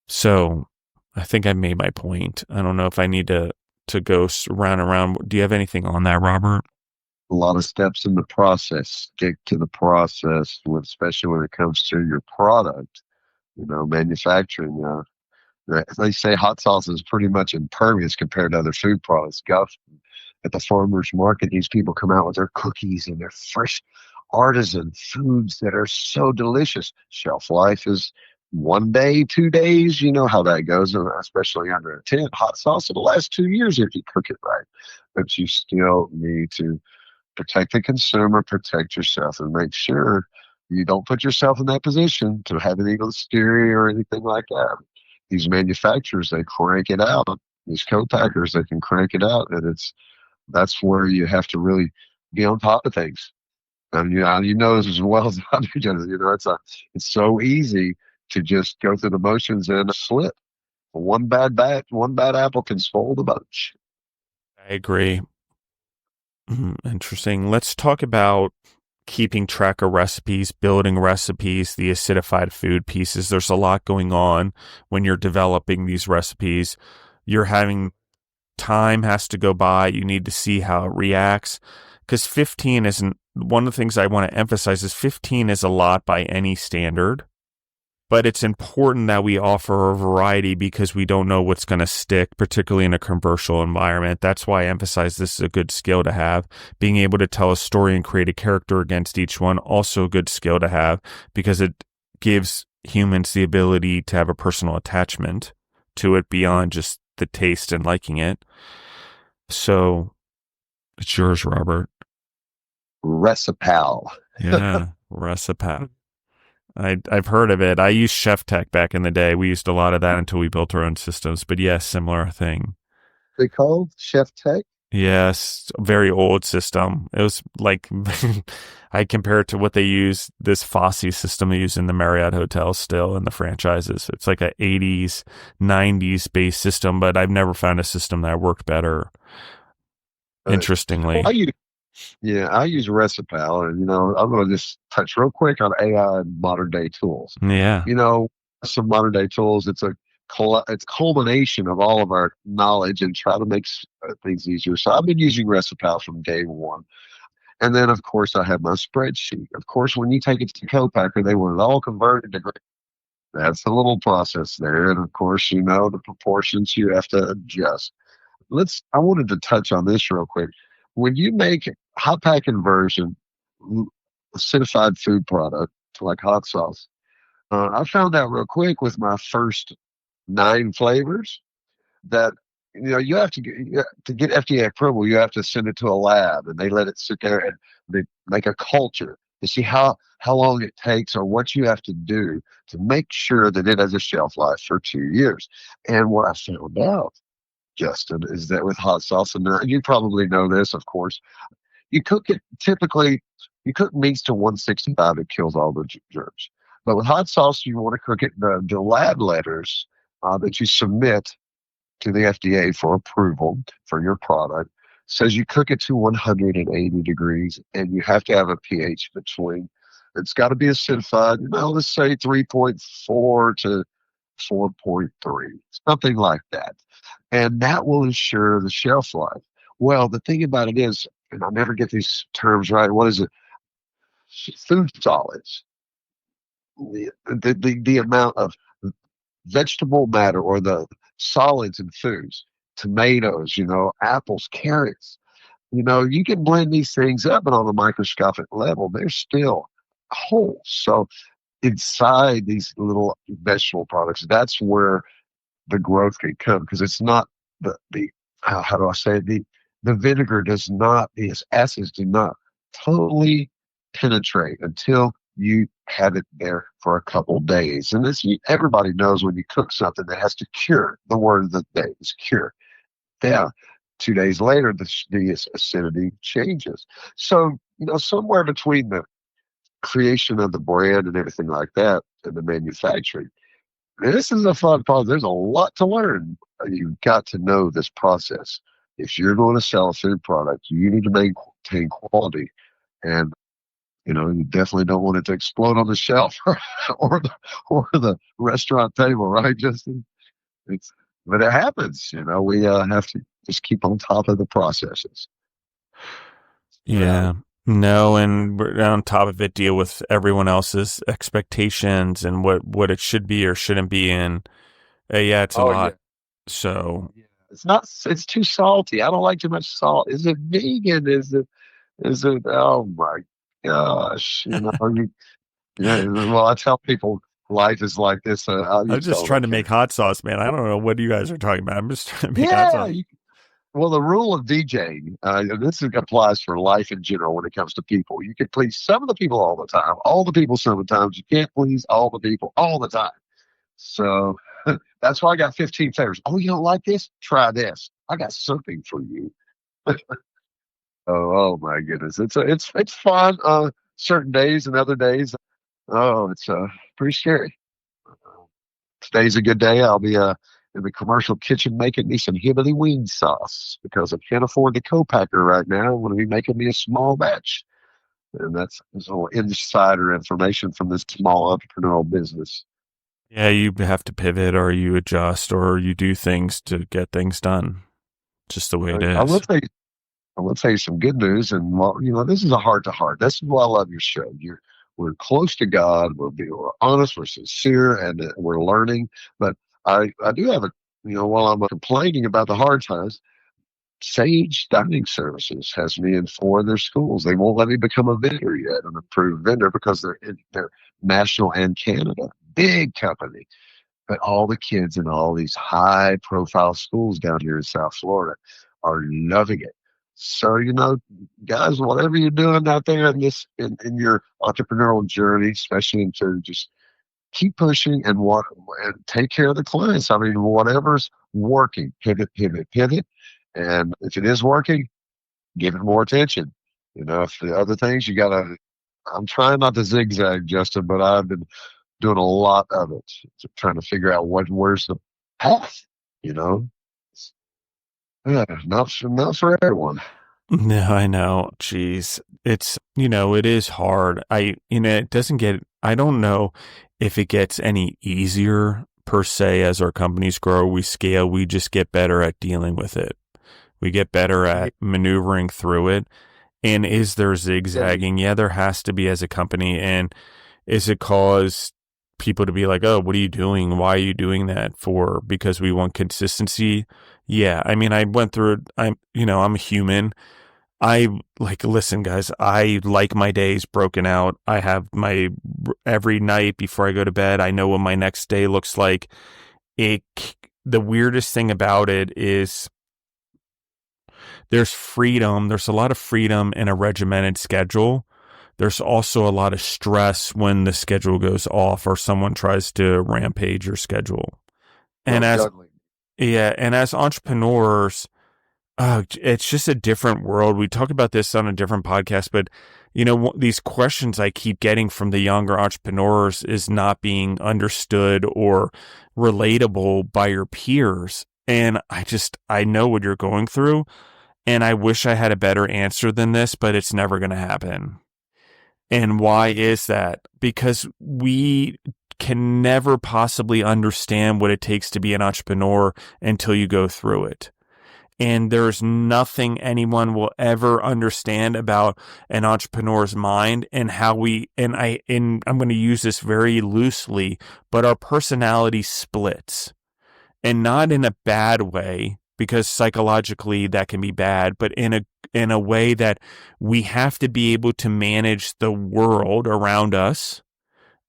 So I think I made my point. I don't know if I need to go round and round. Do you have anything on that, Robert? A lot of steps in the process. Stick to the process, especially when it comes to your product. Manufacturing. They say hot sauce is pretty much impervious compared to other food products. Go at the farmers market, these people come out with their cookies and their fresh artisan foods that are so delicious. Shelf life is 1 day, 2 days. You know how that goes, especially under a tent. Hot sauce will last 2 years if you cook it right. But you still need to protect the consumer, protect yourself, and make sure you don't put yourself in that position to have any listeria or anything like that. These manufacturers, they crank it out. These co-packers, they can crank it out, and that's where you have to really be on top of things. And you know this as well as I do. It's so easy to just go through the motions and slip. One bad apple can spoil the bunch. I agree. Interesting. Let's talk about keeping track of recipes, building recipes, the acidified food pieces. There's a lot going on when you're developing these recipes. You're having time has to go by. You need to see how it reacts. Because 15 isn't, one of the things I want to emphasize is 15 is a lot by any standard. But it's important that we offer a variety because we don't know what's going to stick, particularly in a commercial environment. That's why I emphasize this is a good skill to have. Being able to tell a story and create a character against each one, also a good skill to have because it gives humans the ability to have a personal attachment to it beyond just the taste and liking it. So it's yours, Robert. Recipal. Yeah, Recipal. I've heard of it. I used Chef Tech back in the day. We used a lot of that until we built our own systems. But yes, similar thing. They called Chef Tech? Yes, very old system. It was like I compare it to what they use, this Fosse system they use in the Marriott hotels still in the franchises. It's like a 80s, 90s based system, but I've never found a system that worked better. Interestingly. I use Recipal, and I'm going to just touch real quick on AI and modern day tools. Yeah. Some modern day tools. It's culmination of all of our knowledge and try to make things easier. So I've been using Recipal from day one, and then of course I have my spreadsheet. Of course, when you take it to co-packer, they want it all converted to grams. That's the little process there, and of course the proportions you have to adjust. I wanted to touch on this real quick. When you make hot pack conversion, acidified food product like hot sauce, I found out real quick with my first 9 flavors that you have to get FDA approval. You have to send it to a lab, and they let it sit there and they make a culture to see how long it takes or what you have to do to make sure that it has a shelf life for 2 years. And what I found out, Justin, is that with hot sauce, and you probably know this, of course, you cook meats to 165, it kills all the germs. But with hot sauce, you want to cook it, the lab letters that you submit to the FDA for approval for your product says you cook it to 180 degrees, and you have to have a pH between, it's got to be acidified, let's say 3.4 to 4.3, something like that. And that will ensure the shelf life. Well, the thing about it is, and I never get these terms right, what is it? Food solids. The amount of vegetable matter or the solids in foods, tomatoes, apples, carrots. You can blend these things up, but on a microscopic level, they're still whole. So inside these little vegetable products, that's where the growth can come, because it's not the how do I say it? The vinegar does not, these acids do not totally penetrate until you have it there for a couple days. And everybody knows when you cook something that has to cure, the word of the day is cure. Yeah. 2 days later, the acidity changes. So, somewhere between the creation of the brand and everything like that, and the manufacturing. This is a fun process. There's a lot to learn. You've got to know this process. If you're going to sell a food product, you need to maintain quality. And, you definitely don't want it to explode on the shelf or the restaurant table, right, Justin? It's, but it happens. We have to just keep on top of the processes. Yeah. No, and we're on top of it, deal with everyone else's expectations and what it should be or shouldn't be. And yeah, it's a Oh, yeah. lot. So Yeah. It's too salty. I don't like too much salt. Is it vegan? Is it, oh my gosh, yeah, well, I tell people life is like this. I I'm used to just tell them, trying to make hot sauce, man. I don't know what you guys are talking about. I'm just trying to make hot yeah, sauce. well, the rule of DJing, applies for life in general when it comes to people. You can please some of the people all the time, all the people sometimes. You can't please all the people all the time. So that's why I got 15 favors. Oh, you don't like this? Try this. I got something for you. Oh my goodness. It's fun certain days and other days. Oh, it's pretty scary. Today's a good day. I'll be in the commercial kitchen making me some hibbledy wing sauce because I can't afford the co-packer right now. I'm going to be making me a small batch. And that's a little insider information from this small entrepreneurial business. Yeah, you have to pivot or you adjust or you do things to get things done. Just the way it I is. will tell you, I will tell you some good news. And well, this is a heart to heart. This is why I love your show. We're close to God. We're honest. We're sincere, and we're learning. But I do have while I'm complaining about the hard times, Sage Dining Services has me in four of their schools. They won't let me become a vendor yet, an approved vendor, because they're national and Canada, big company. But all the kids in all these high profile schools down here in South Florida are loving it. So, guys, whatever you're doing out there in your entrepreneurial journey, especially into just keep pushing and take care of the clients. I mean, whatever's working, pivot, pivot, pivot. And if it is working, give it more attention. If the other things I'm trying not to zigzag, Justin, but I've been doing a lot of it, trying to figure out where's the path. You know, not for everyone. No, I know. Jeez. It is hard. It doesn't I don't know if it gets any easier per se as our companies grow, we scale, we just get better at dealing with it. We get better at maneuvering through it. And is there zigzagging? Yeah, there has to be as a company. And is it cause people to be like, oh, what are you doing? Why are you doing that for? Because we want consistency. Yeah. I mean, I went through it. I'm a human. Listen, guys, I like my days broken out. I have every night before I go to bed, I know what my next day looks like. The weirdest thing about it is there's freedom. There's a lot of freedom in a regimented schedule. There's also a lot of stress when the schedule goes off or someone tries to rampage your schedule. And as entrepreneurs, it's just a different world. We talk about this on a different podcast, but these questions I keep getting from the younger entrepreneurs is not being understood or relatable by your peers. And I know what you're going through, and I wish I had a better answer than this, but it's never going to happen. And why is that? Because we can never possibly understand what it takes to be an entrepreneur until you go through it. And there's nothing anyone will ever understand about an entrepreneur's mind and how I'm going to use this very loosely, but our personality splits, and not in a bad way, because psychologically that can be bad, but in a way that we have to be able to manage the world around us.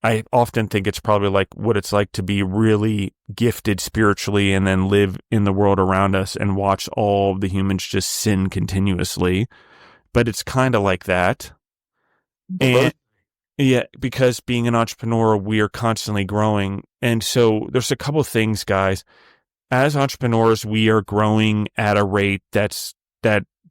I often think it's probably like what it's like to be really gifted spiritually and then live in the world around us and watch all the humans just sin continuously. But it's kind of like that. And yeah, because being an entrepreneur, we are constantly growing. And so there's a couple of things, guys. As entrepreneurs, we are growing at a rate that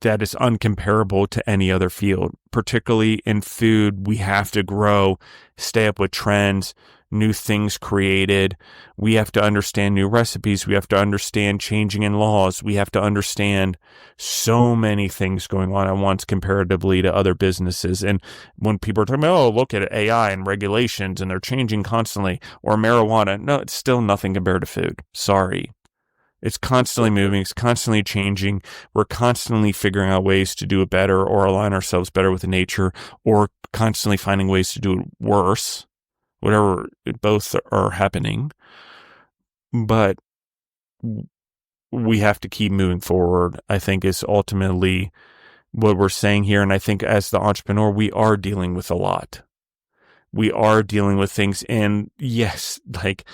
that is uncomparable to any other field. Particularly in food, we have to grow, stay up with trends, new things created. We have to understand new recipes. We have to understand changing in laws. We have to understand so many things going on at once comparatively to other businesses. And when people are talking about, oh, look at AI and regulations and they're changing constantly, or marijuana, no, it's still nothing compared to food. Sorry. It's constantly moving. It's constantly changing. We're constantly figuring out ways to do it better or align ourselves better with nature, or constantly finding ways to do it worse. Whatever, both are happening. But we have to keep moving forward, I think, is ultimately what we're saying here. And I think as the entrepreneur, we are dealing with a lot. We are dealing with things. And yes, like,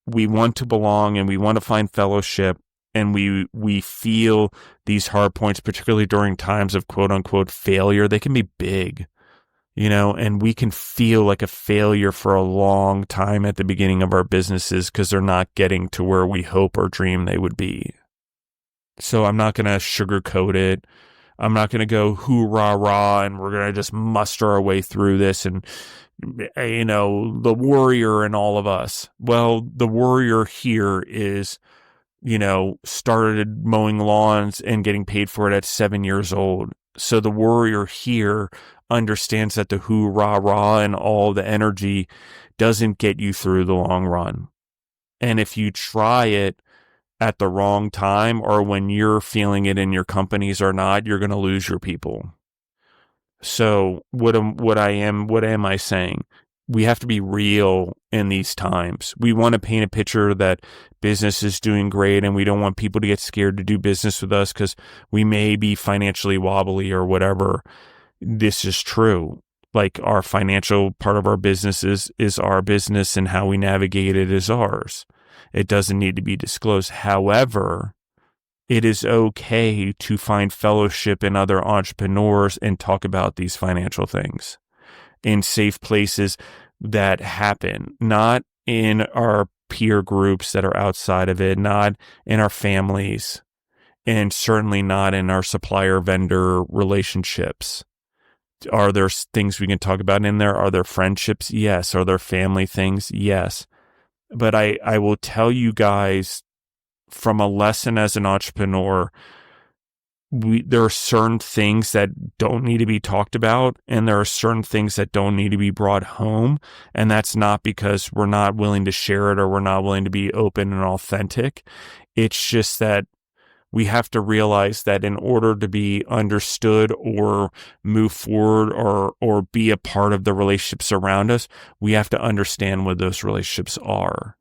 we want to belong and we want to find fellowship, and we feel these hard points, particularly during times of quote unquote failure. They can be big, and we can feel like a failure for a long time at the beginning of our businesses because they're not getting to where we hope or dream they would be. So I'm not going to sugarcoat it. I'm not going to go hoorah rah and we're going to just muster our way through this and, the warrior in all of us. Well, the warrior here is, started mowing lawns and getting paid for it at 7 years old. So the warrior here understands that the hoorah rah and all the energy doesn't get you through the long run. And if you try it at the wrong time, or when you're feeling it in your companies or not, you're going to lose your people. So what am I saying? We have to be real in these times. We want to paint a picture that business is doing great, and we don't want people to get scared to do business with us because we may be financially wobbly or whatever. This is true. Like, our financial part of our business is our business, and how we navigate it is ours. It doesn't need to be disclosed. However, it is okay to find fellowship in other entrepreneurs and talk about these financial things in safe places that happen, not in our peer groups that are outside of it, not in our families, and certainly not in our supplier-vendor relationships. Are there things we can talk about in there? Are there friendships? Yes. Are there family things? Yes. But I will tell you guys, from a lesson as an entrepreneur, there are certain things that don't need to be talked about, and there are certain things that don't need to be brought home. And that's not because we're not willing to share it or we're not willing to be open and authentic. It's just that we have to realize that in order to be understood or move forward or be a part of the relationships around us, we have to understand what those relationships are.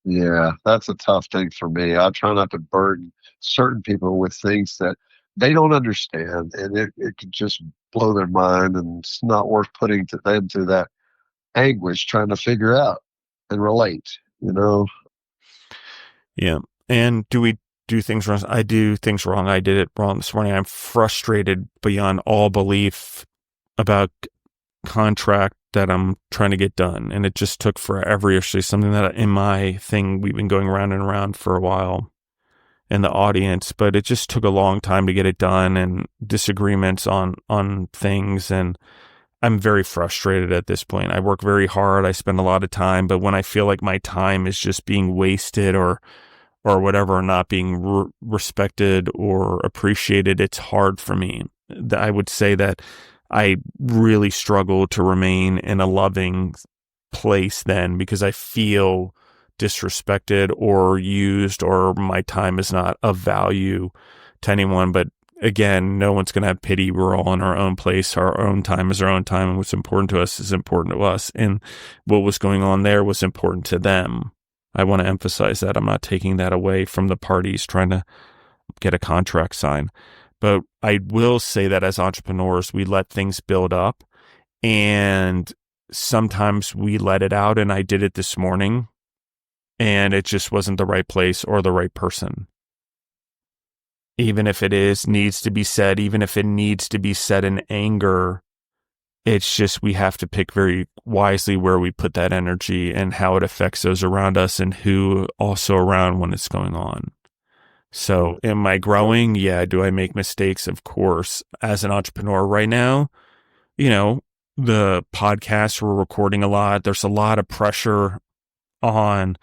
Yeah, that's a tough thing for me. I try not to burden certain people with things that they don't understand, and it could just blow their mind, and it's not worth putting to them to that anguish trying to figure out and relate. Yeah. And do we do things wrong? I do things wrong. I did it wrong this morning. I'm frustrated beyond all belief about contract that I'm trying to get done. And it just took forever. Actually, something that in my thing, we've been going around and around for a while in the audience, but it just took a long time to get it done, and disagreements on things. And I'm very frustrated at this point. I work very hard. I spend a lot of time, but when I feel like my time is just being wasted or whatever, not being respected or appreciated, it's hard for me. I would say that I really struggle to remain in a loving place then, because I feel disrespected or used, or my time is not of value to anyone. But again, no one's going to have pity. We're all in our own place. Our own time is our own time, and what's important to us is important to us. And what was going on there was important to them. I want to emphasize that. I'm not taking that away from the parties trying to get a contract signed. But I will say that as entrepreneurs, we let things build up, and sometimes we let it out. And I did it this morning, and it just wasn't the right place or the right person. Even if needs to be said, even if it needs to be said in anger, it's just, we have to pick very wisely where we put that energy and how it affects those around us and who also around when it's going on. So am I growing? Yeah. Do I make mistakes? Of course. As an entrepreneur right now, you know, the podcast, we're recording a lot. There's a lot of pressure on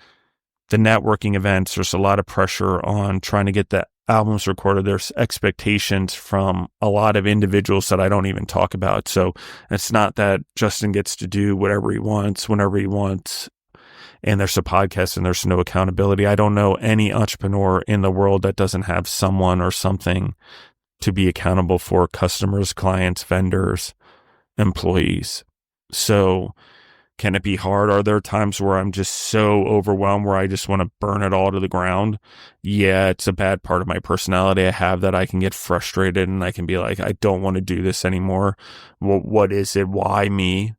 the networking events. There's a lot of pressure on trying to get the albums recorded. There's expectations from a lot of individuals that I don't even talk about. So it's not that Justin gets to do whatever he wants, whenever he wants. And there's a podcast and there's no accountability. I don't know any entrepreneur in the world that doesn't have someone or something to be accountable for: customers, clients, vendors, employees. So can it be hard? Are there times where I'm just so overwhelmed where I just want to burn it all to the ground? Yeah, it's a bad part of my personality. I have that. I can get frustrated and I can be like, I don't want to do this anymore. Well, what is it? Why me?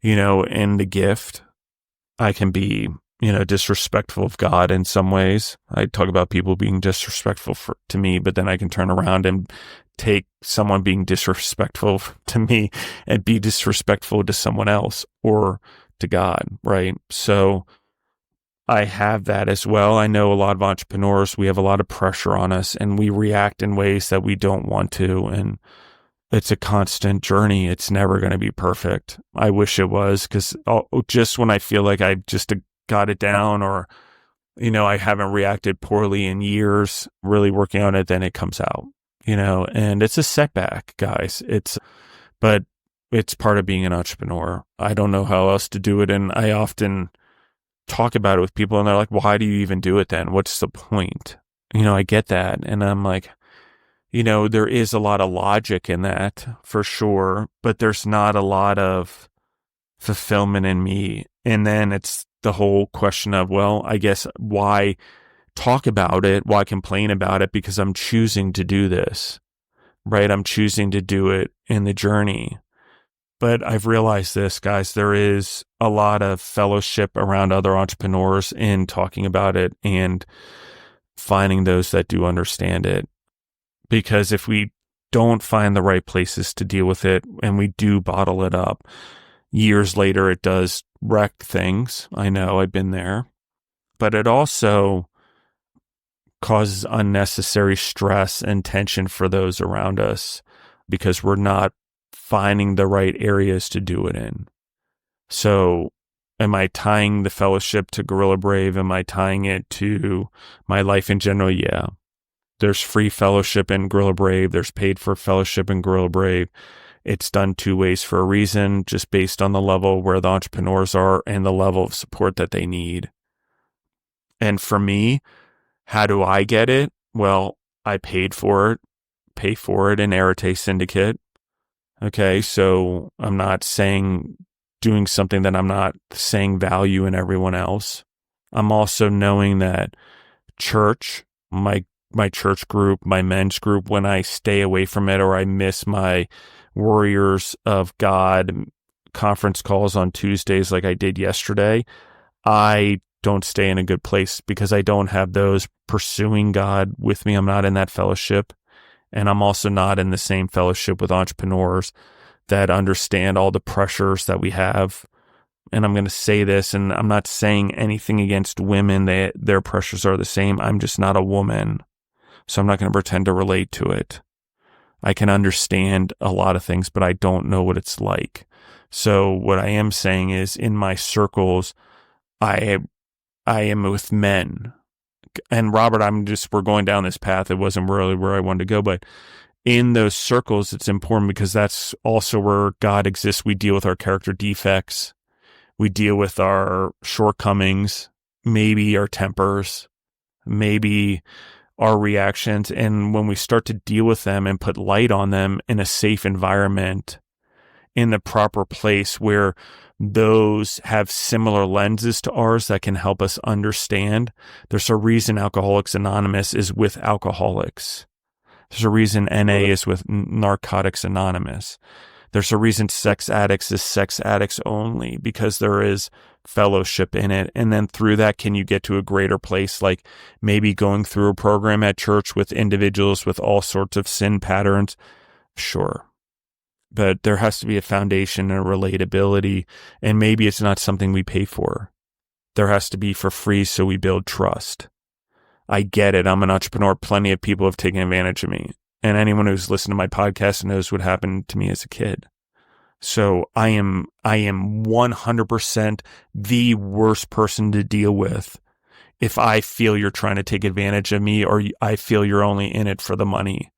And the gift, I can be, disrespectful of God in some ways. I talk about people being disrespectful to me, but then I can turn around and take someone being disrespectful to me and be disrespectful to someone else or to God, right? So I have that as well. I know a lot of entrepreneurs, we have a lot of pressure on us and we react in ways that we don't want to. And it's a constant journey. It's never going to be perfect. I wish it was, because just when I feel like I just got it down, or, I haven't reacted poorly in years, really working on it, then it comes out, and it's a setback, guys. But it's part of being an entrepreneur. I don't know how else to do it. And I often talk about it with people and they're like, why do you even do it then? What's the point? I get that. And I'm like, there is a lot of logic in that for sure, but there's not a lot of fulfillment in me. And then it's the whole question of, well, I guess why talk about it? Why complain about it? Because I'm choosing to do this, right? I'm choosing to do it in the journey. But I've realized this, guys, there is a lot of fellowship around other entrepreneurs in talking about it and finding those that do understand it. Because if we don't find the right places to deal with it and we do bottle it up, years later it does wreck things. I know, I've been there. But it also causes unnecessary stress and tension for those around us because we're not finding the right areas to do it in. So am I tying the fellowship to Gorilla Brave? Am I tying it to my life in general? Yeah. There's free fellowship in Gorilla Brave. There's paid for fellowship in Gorilla Brave. It's done two ways for a reason, just based on the level where the entrepreneurs are and the level of support that they need. And for me, how do I get it? Well, I pay for it in Arete Syndicate. Okay, so I'm not doing something that I'm not saying value in everyone else. I'm also knowing that church, my church group, my men's group, when I stay away from it or I miss my Warriors of God conference calls on Tuesdays like I did yesterday, I don't stay in a good place because I don't have those pursuing God with me. I'm not in that fellowship. And I'm also not in the same fellowship with entrepreneurs that understand all the pressures that we have. And I'm going to say this, and I'm not saying anything against women. Their pressures are the same. I'm just not a woman. So I'm not going to pretend to relate to it. I can understand a lot of things, but I don't know what it's like. So what I am saying is in my circles, I am with men. And Robert, we're going down this path. It wasn't really where I wanted to go, but in those circles, it's important because that's also where God exists. We deal with our character defects. We deal with our shortcomings, maybe our tempers, maybe our reactions. And when we start to deal with them and put light on them in a safe environment, in the proper place where those have similar lenses to ours that can help us understand. There's a reason Alcoholics Anonymous is with alcoholics. There's a reason NA is with Narcotics Anonymous. There's a reason Sex Addicts is Sex Addicts only, because there is fellowship in it. And then through that, can you get to a greater place, like maybe going through a program at church with individuals with all sorts of sin patterns? Sure. But there has to be a foundation and a relatability, and maybe it's not something we pay for. There has to be for free so we build trust. I get it. I'm an entrepreneur. Plenty of people have taken advantage of me. And anyone who's listened to my podcast knows what happened to me as a kid. So I am 100% the worst person to deal with if I feel you're trying to take advantage of me, or I feel you're only in it for the money.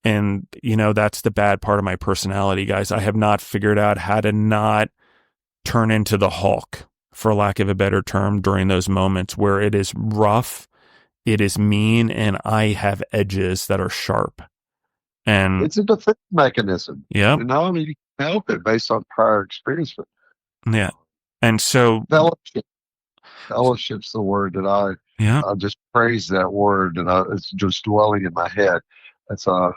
And, that's the bad part of my personality, guys. I have not figured out how to not turn into the Hulk, for lack of a better term, during those moments where it is rough, it is mean, and I have edges that are sharp. And it's a defense mechanism. Yeah. You can help it based on prior experience. Yeah. And so fellowship's the word that I just praise that word, and it's just dwelling in my head. That's so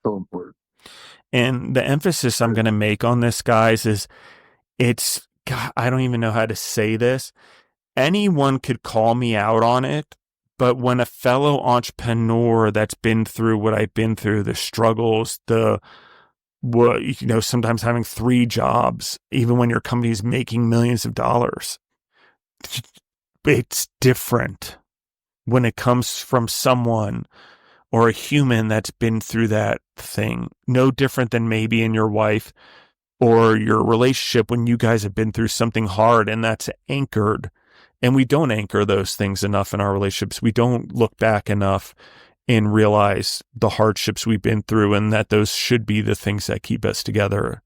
important. And the emphasis I'm going to make on this, guys, is God, I don't even know how to say this. Anyone could call me out on it, but when a fellow entrepreneur that's been through what I've been through, the struggles, sometimes having 3 jobs, even when your company's making millions of dollars, it's different when it comes from someone or a human that's been through that thing. No different than maybe in your wife or your relationship when you guys have been through something hard and that's anchored. And we don't anchor those things enough in our relationships. We don't look back enough and realize the hardships we've been through, and that those should be the things that keep us together.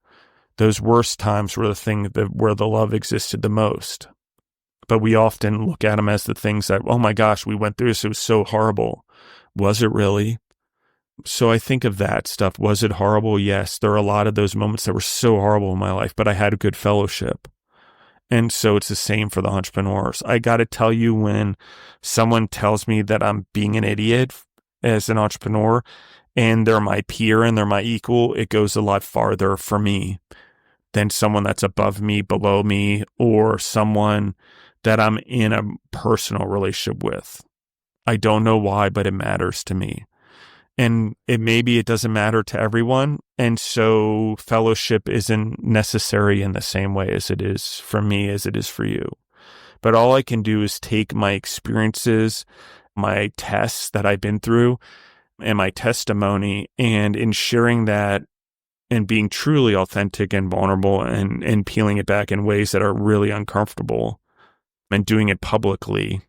Those worst times were the thing where the love existed the most. But we often look at them as the things that, oh my gosh, we went through this. It was so horrible. Was it really? So I think of that stuff. Was it horrible? Yes. There are a lot of those moments that were so horrible in my life, but I had a good fellowship. And so it's the same for the entrepreneurs. I got to tell you, when someone tells me that I'm being an idiot as an entrepreneur and they're my peer and they're my equal, it goes a lot farther for me than someone that's above me, below me, or someone that I'm in a personal relationship with. I don't know why, but it matters to me. And maybe it doesn't matter to everyone. And so fellowship isn't necessary in the same way as it is for me, as it is for you. But all I can do is take my experiences, my tests that I've been through, and my testimony, and in sharing that and being truly authentic and vulnerable and peeling it back in ways that are really uncomfortable and doing it publicly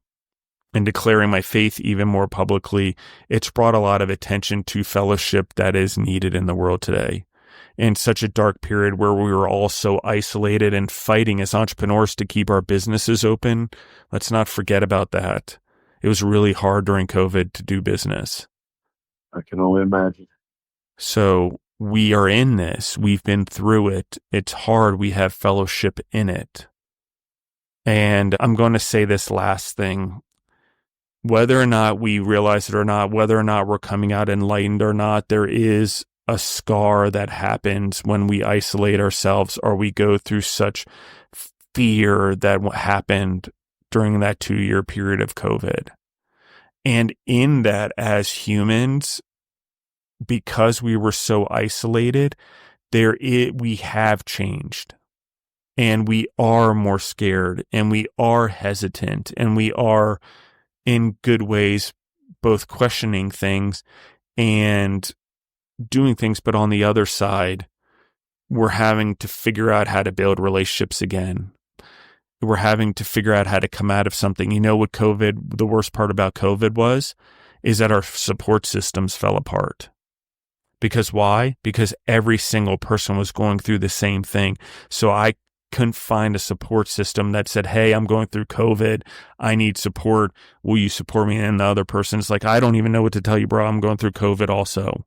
and declaring my faith even more publicly, it's brought a lot of attention to fellowship that is needed in the world today. In such a dark period where we were all so isolated and fighting as entrepreneurs to keep our businesses open, let's not forget about that. It was really hard during COVID to do business. I can only imagine. So we are in this. We've been through it. It's hard. We have fellowship in it. And I'm going to say this last thing. Whether or not we realize it or not, whether or not we're coming out enlightened or not, there is a scar that happens when we isolate ourselves or we go through such fear that happened during that 2-year period of COVID. And in that, as humans, because we were so isolated, we have changed. And we are more scared, and we are hesitant, and we are, in good ways, both questioning things and doing things. But on the other side, we're having to figure out how to build relationships again. We're having to figure out how to come out of something. You know what the worst part about COVID is that our support systems fell apart. Because why? Because every single person was going through the same thing. So I couldn't find a support system that said, hey, I'm going through COVID. I need support. Will you support me? And the other person's like, I don't even know what to tell you, bro. I'm going through COVID also.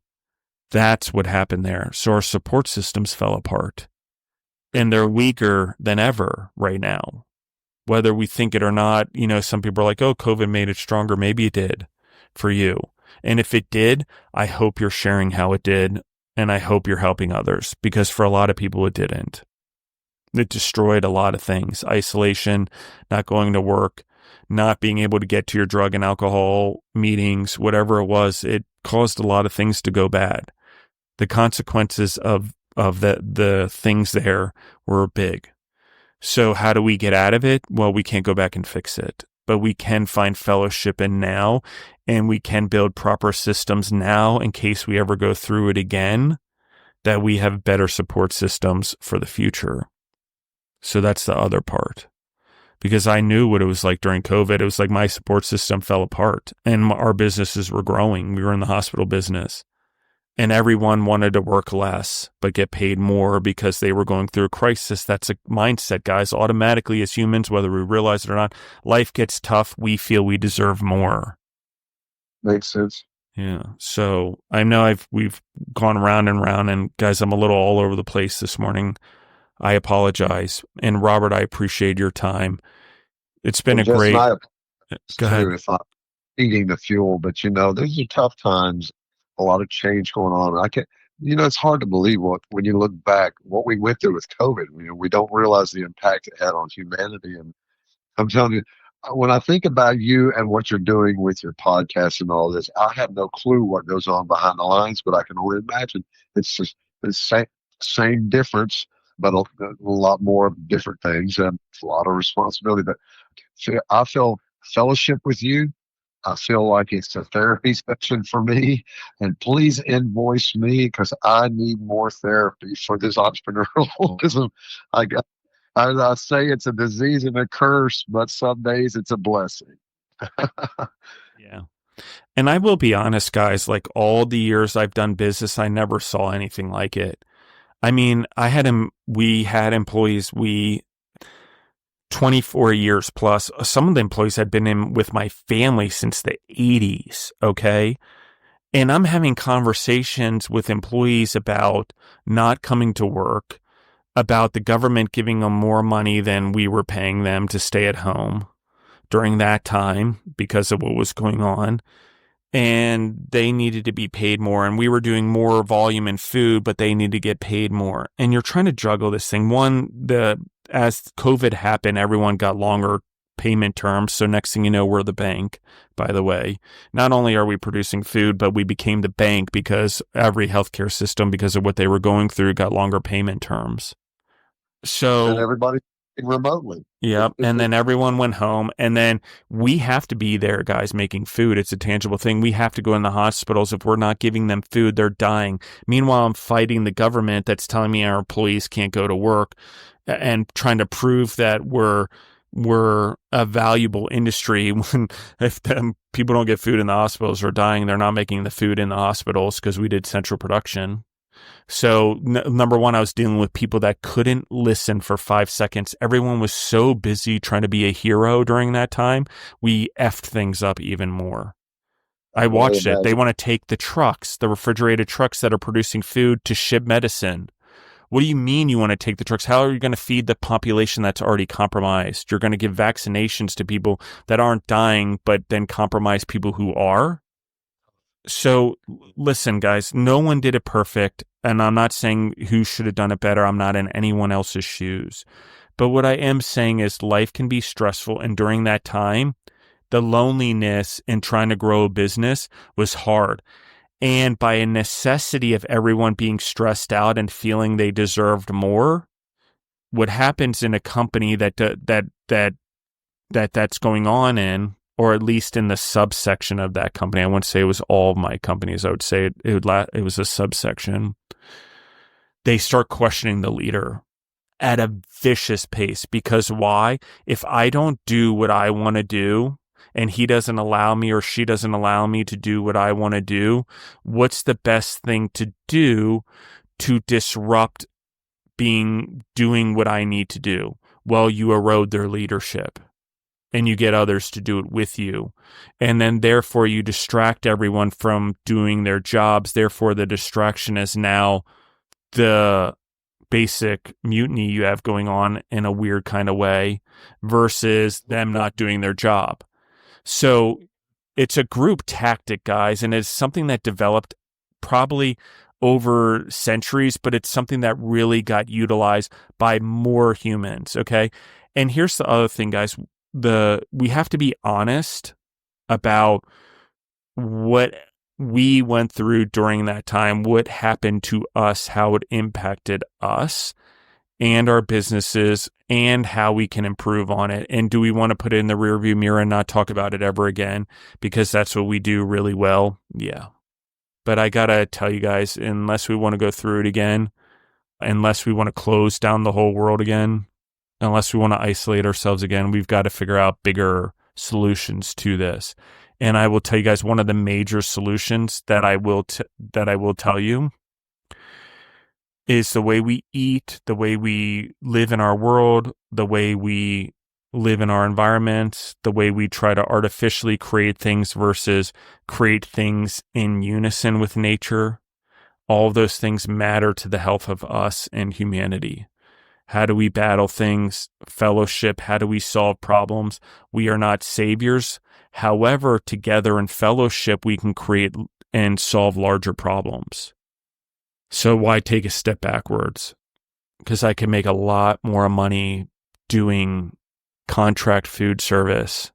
That's what happened there. So our support systems fell apart. And they're weaker than ever right now. Whether we think it or not, some people are like, oh, COVID made it stronger. Maybe it did for you. And if it did, I hope you're sharing how it did. And I hope you're helping others, because for a lot of people, it didn't. It destroyed a lot of things. Isolation, not going to work, not being able to get to your drug and alcohol meetings, whatever it was, it caused a lot of things to go bad. The consequences of the things there were big. So how do we get out of it? Well, we can't go back and fix it. but we can find fellowship in now, and we can build proper systems now in case we ever go through it again, that we have better support systems for the future. So that's the other part. Because I knew what it was like during COVID. It was like my support system fell apart and our businesses were growing. We were in the hospital business and everyone wanted to work less but get paid more because they were going through a crisis. That's a mindset, guys. Automatically, as humans, whether we realize it or not, life gets tough. We feel we deserve more. Makes sense. Yeah. So I know we've gone round and round, and guys, I'm a little all over the place this morning. I apologize. And Robert, I appreciate your time. It's been And a Justin, great, I go too, ahead. if I'm eating the fuel, but these are tough times, a lot of change going on. I can it's hard to believe when you look back, what we went through with COVID. We don't realize the impact it had on humanity. And I'm telling you, when I think about you and what you're doing with your podcast and all this, I have no clue what goes on behind the lines, but I can only imagine it's just the same difference, but a lot more different things and a lot of responsibility. But I feel fellowship with you. I feel like it's a therapy session for me. And please invoice me because I need more therapy for this entrepreneurialism. I got. I say it's a disease and a curse, but some days it's a blessing. Yeah. And I will be honest, guys, like all the years I've done business, I never saw anything like it. I mean, we had employees, 24 years plus. Some of the employees had been in with my family since the 80s. Okay. And I'm having conversations with employees about not coming to work, about the government giving them more money than we were paying them to stay at home during that time because of what was going on. And they needed to be paid more. And we were doing more volume in food, but they need to get paid more. And you're trying to juggle this thing. As COVID happened, everyone got longer payment terms. So next thing you know, we're the bank, by the way. Not only are we producing food, but we became the bank because every healthcare system, because of what they were going through, got longer payment terms. And So everybody remotely. yep. And then everyone went home. And then we have to be there, guys, making food. It's a tangible thing. We have to go in the hospitals. If we're not giving them food, they're dying. Meanwhile, I'm fighting the government that's telling me our employees can't go to work and trying to prove that we're a valuable industry when if people don't get food in the hospitals or dying, they're not making the food in the hospitals because we did central production. So number one, I was dealing with people that couldn't listen for 5 seconds. Everyone was so busy trying to be a hero during that time. We effed things up even more. I watched it. They want to take the refrigerated trucks that are producing food to ship medicine. What do you mean you want to take the trucks? How are you going to feed the population that's already compromised? You're going to give vaccinations to people that aren't dying, but then compromise people who are? So listen, guys, no one did it perfect. And I'm not saying who should have done it better. I'm not in anyone else's shoes. But what I am saying is life can be stressful. And during that time, the loneliness in trying to grow a business was hard. And by a necessity of everyone being stressed out and feeling they deserved more, what happens in a company that's going on in, or at least in the subsection of that company. I wouldn't say it was all of my companies. I would say it was a subsection. They start questioning the leader at a vicious pace because why? If I don't do what I want to do and he doesn't allow me or she doesn't allow me to do what I want to do, what's the best thing to do to disrupt doing what I need to do? Well, you erode their leadership. And you get others to do it with you. And then therefore you distract everyone from doing their jobs. Therefore the distraction is now the basic mutiny you have going on in a weird kind of way versus them not doing their job. So it's a group tactic, guys, and it's something that developed probably over centuries, but it's something that really got utilized by more humans, okay? And here's the other thing, guys. We have to be honest about what we went through during that time, what happened to us, how it impacted us. and our businesses and how we can improve on it. And do we want to put it in the rearview mirror and not talk about it ever again? Because that's what we do really well. Yeah. But I got to tell you guys, unless we want to go through it again, unless we want to close down the whole world again, unless we want to isolate ourselves again, we've got to figure out bigger solutions to this. And I will tell you guys, one of the major solutions that I will tell you is the way we eat, the way we live in our world, the way we live in our environment, the way we try to artificially create things versus create things in unison with nature. All of those things matter to the health of us and humanity. How do we battle things? Fellowship. How do we solve problems? We are not saviors. However, together in fellowship, we can create and solve larger problems. So why take a step backwards? Because I can make a lot more money doing contract food service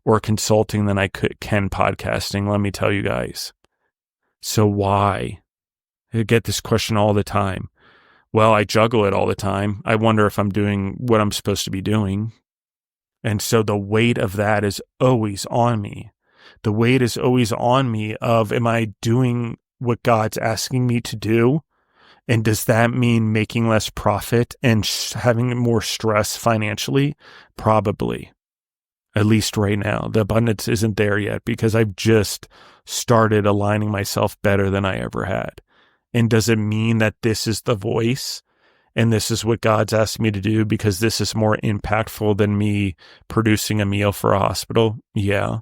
or consulting than I can podcasting, let me tell you guys. So why? I get this question all the time. Well, I juggle it all the time. I wonder if I'm doing what I'm supposed to be doing. And so the weight of that is always on me. The weight is always on me of, am I doing what God's asking me to do? And does that mean making less profit and having more stress financially? Probably. At least right now. The abundance isn't there yet because I've just started aligning myself better than I ever had. And does it mean that this is the voice and this is what God's asked me to do because this is more impactful than me producing a meal for a hospital? Yeah.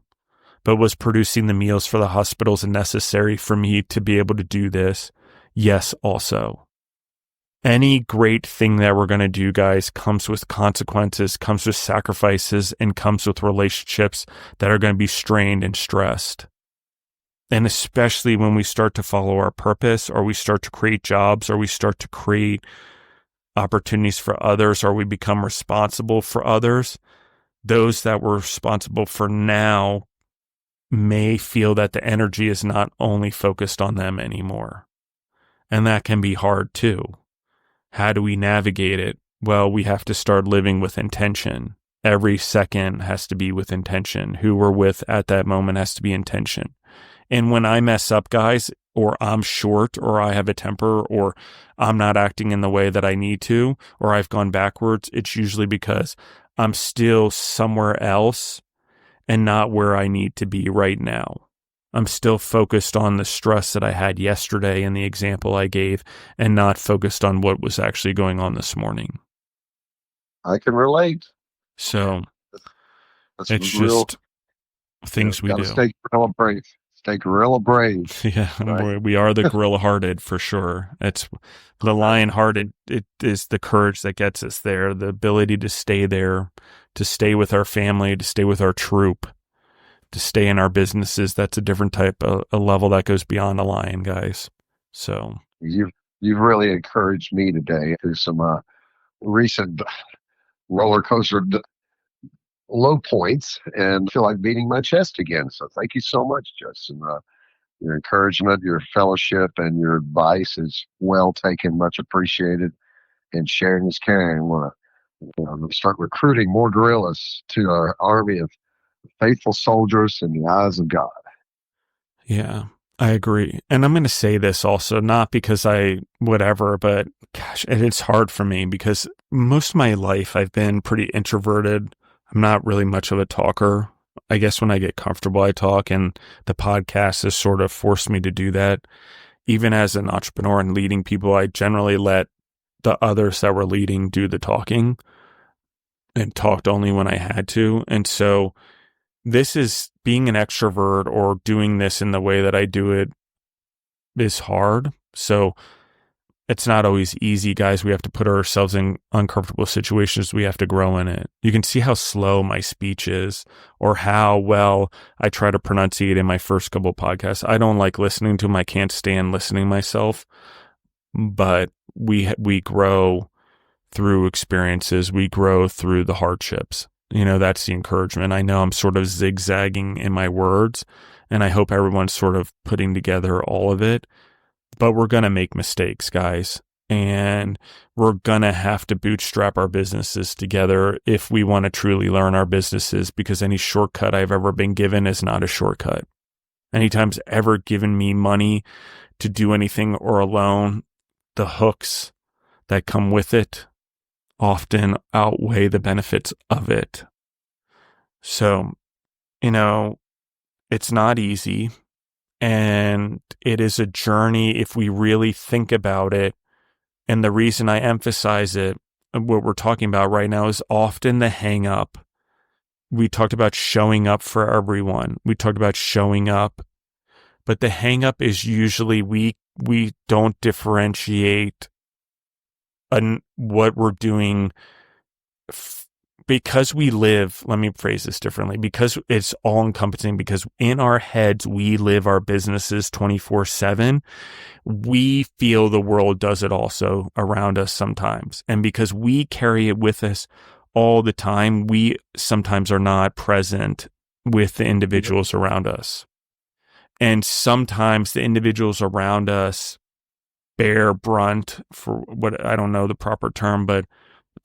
But was producing the meals for the hospitals necessary for me to be able to do this? Yes, also. Any great thing that we're going to do, guys, comes with consequences, comes with sacrifices, and comes with relationships that are going to be strained and stressed. And especially when we start to follow our purpose, or we start to create jobs, or we start to create opportunities for others, or we become responsible for others, those that we're responsible for now may feel that the energy is not only focused on them anymore. And that can be hard too. How do we navigate it? Well, we have to start living with intention. Every second has to be with intention. Who we're with at that moment has to be intention. And when I mess up, guys, or I'm short, or I have a temper, or I'm not acting in the way that I need to, or I've gone backwards, it's usually because I'm still somewhere else and not where I need to be right now. I'm still focused on the stress that I had yesterday in the example I gave and not focused on what was actually going on this morning. I can relate. So That's it's real, just things we do. Stay gorilla brave. Stay gorilla brave. Yeah, right? we are the gorilla-hearted for sure. It's the lion-hearted. It is the courage that gets us there, the ability to stay there, to stay with our family, to stay with our troop, to stay in our businesses. That's a different type of a level that goes beyond a lion, guys. So You've really encouraged me today through some recent roller coaster low points, and feel like beating my chest again. So thank you so much, Justin. Your encouragement, your fellowship, and your advice is well taken, much appreciated. And sharing is caring. I want to start recruiting more gorillas to our army of faithful soldiers in the eyes of God. yeah, I agree. And I'm going to say this also, not because but gosh, it's hard for me because most of my life I've been pretty introverted. I'm not really much of a talker. I guess when I get comfortable, I talk, and the podcast has sort of forced me to do that. Even as an entrepreneur and leading people, I generally let the others that were leading do the talking and talked only when I had to. And so this is being an extrovert or doing this in the way that I do it is hard. So it's not always easy, guys. We have to put ourselves in uncomfortable situations. We have to grow in it. You can see how slow my speech is or how well I try to pronunciate in my first couple of podcasts. I don't like listening to them. I can't stand listening myself, but we grow through experiences. We grow through the hardships. You know, that's the encouragement. I know I'm sort of zigzagging in my words, and I hope everyone's sort of putting together all of it. But we're going to make mistakes, guys. and we're going to have to bootstrap our businesses together if we want to truly learn our businesses, because any shortcut I've ever been given is not a shortcut. Anytime's ever given me money to do anything or a loan, the hooks that come with it often outweigh the benefits of it. So, it's not easy, and it is a journey if we really think about it. And the reason I emphasize it, what we're talking about right now, is often the hang up. We talked about showing up for everyone. We talked about showing up. But the hang up is usually we don't differentiate what we're doing because we live, let me phrase this differently, because it's all encompassing, because in our heads, we live our businesses 24/7. We feel the world does it also around us sometimes. And because we carry it with us all the time, we sometimes are not present with the individuals around us. And sometimes the individuals around us bear brunt, for what, I don't know the proper term, but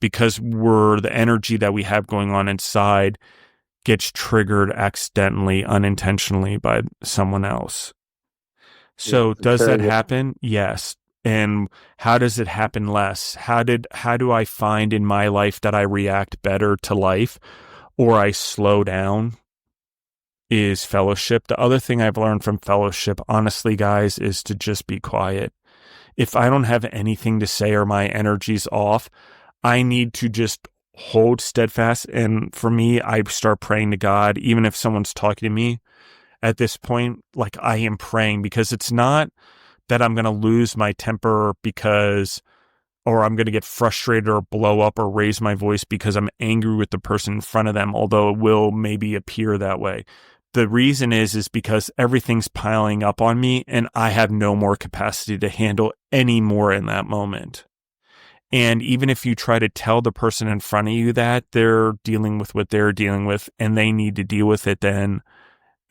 because the energy that we have going on inside gets triggered accidentally, unintentionally by someone else. So does that happen? Yes. And how does it happen less? How do I find in my life that I react better to life, or I slow down? Is fellowship. The other thing I've learned from fellowship, honestly, guys, is to just be quiet. If I don't have anything to say or my energy's off, I need to just hold steadfast. And for me, I start praying to God, even if someone's talking to me at this point, like I am praying, because it's not that I'm going to lose my temper or I'm going to get frustrated or blow up or raise my voice because I'm angry with the person in front of them, although it will maybe appear that way. The reason is because everything's piling up on me and I have no more capacity to handle any more in that moment. And even if you try to tell the person in front of you that, they're dealing with what they're dealing with, and they need to deal with it then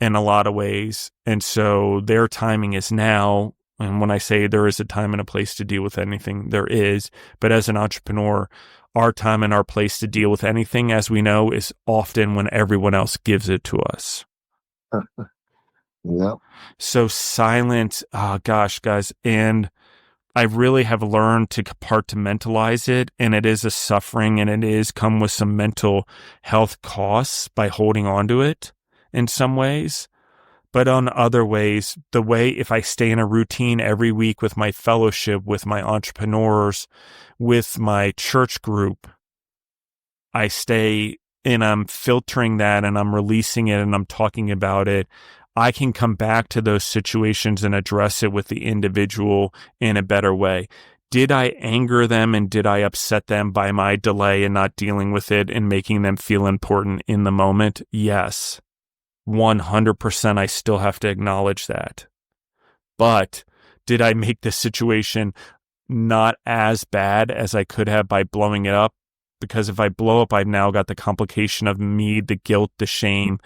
in a lot of ways. And so their timing is now. And when I say there is a time and a place to deal with anything, there is. But as an entrepreneur, our time and our place to deal with anything, as we know, is often when everyone else gives it to us. Yeah. So silence, gosh, guys. And I really have learned to compartmentalize it. And it is a suffering, and it is come with some mental health costs by holding on to it in some ways. But on other ways, if I stay in a routine every week with my fellowship, with my entrepreneurs, with my church group, I stay and I'm filtering that and I'm releasing it and I'm talking about it, I can come back to those situations and address it with the individual in a better way. Did I anger them and did I upset them by my delay and not dealing with it and making them feel important in the moment? Yes. 100% I still have to acknowledge that. But did I make the situation not as bad as I could have by blowing it up? Because if I blow up, I've now got the complication of me, the guilt, the shame,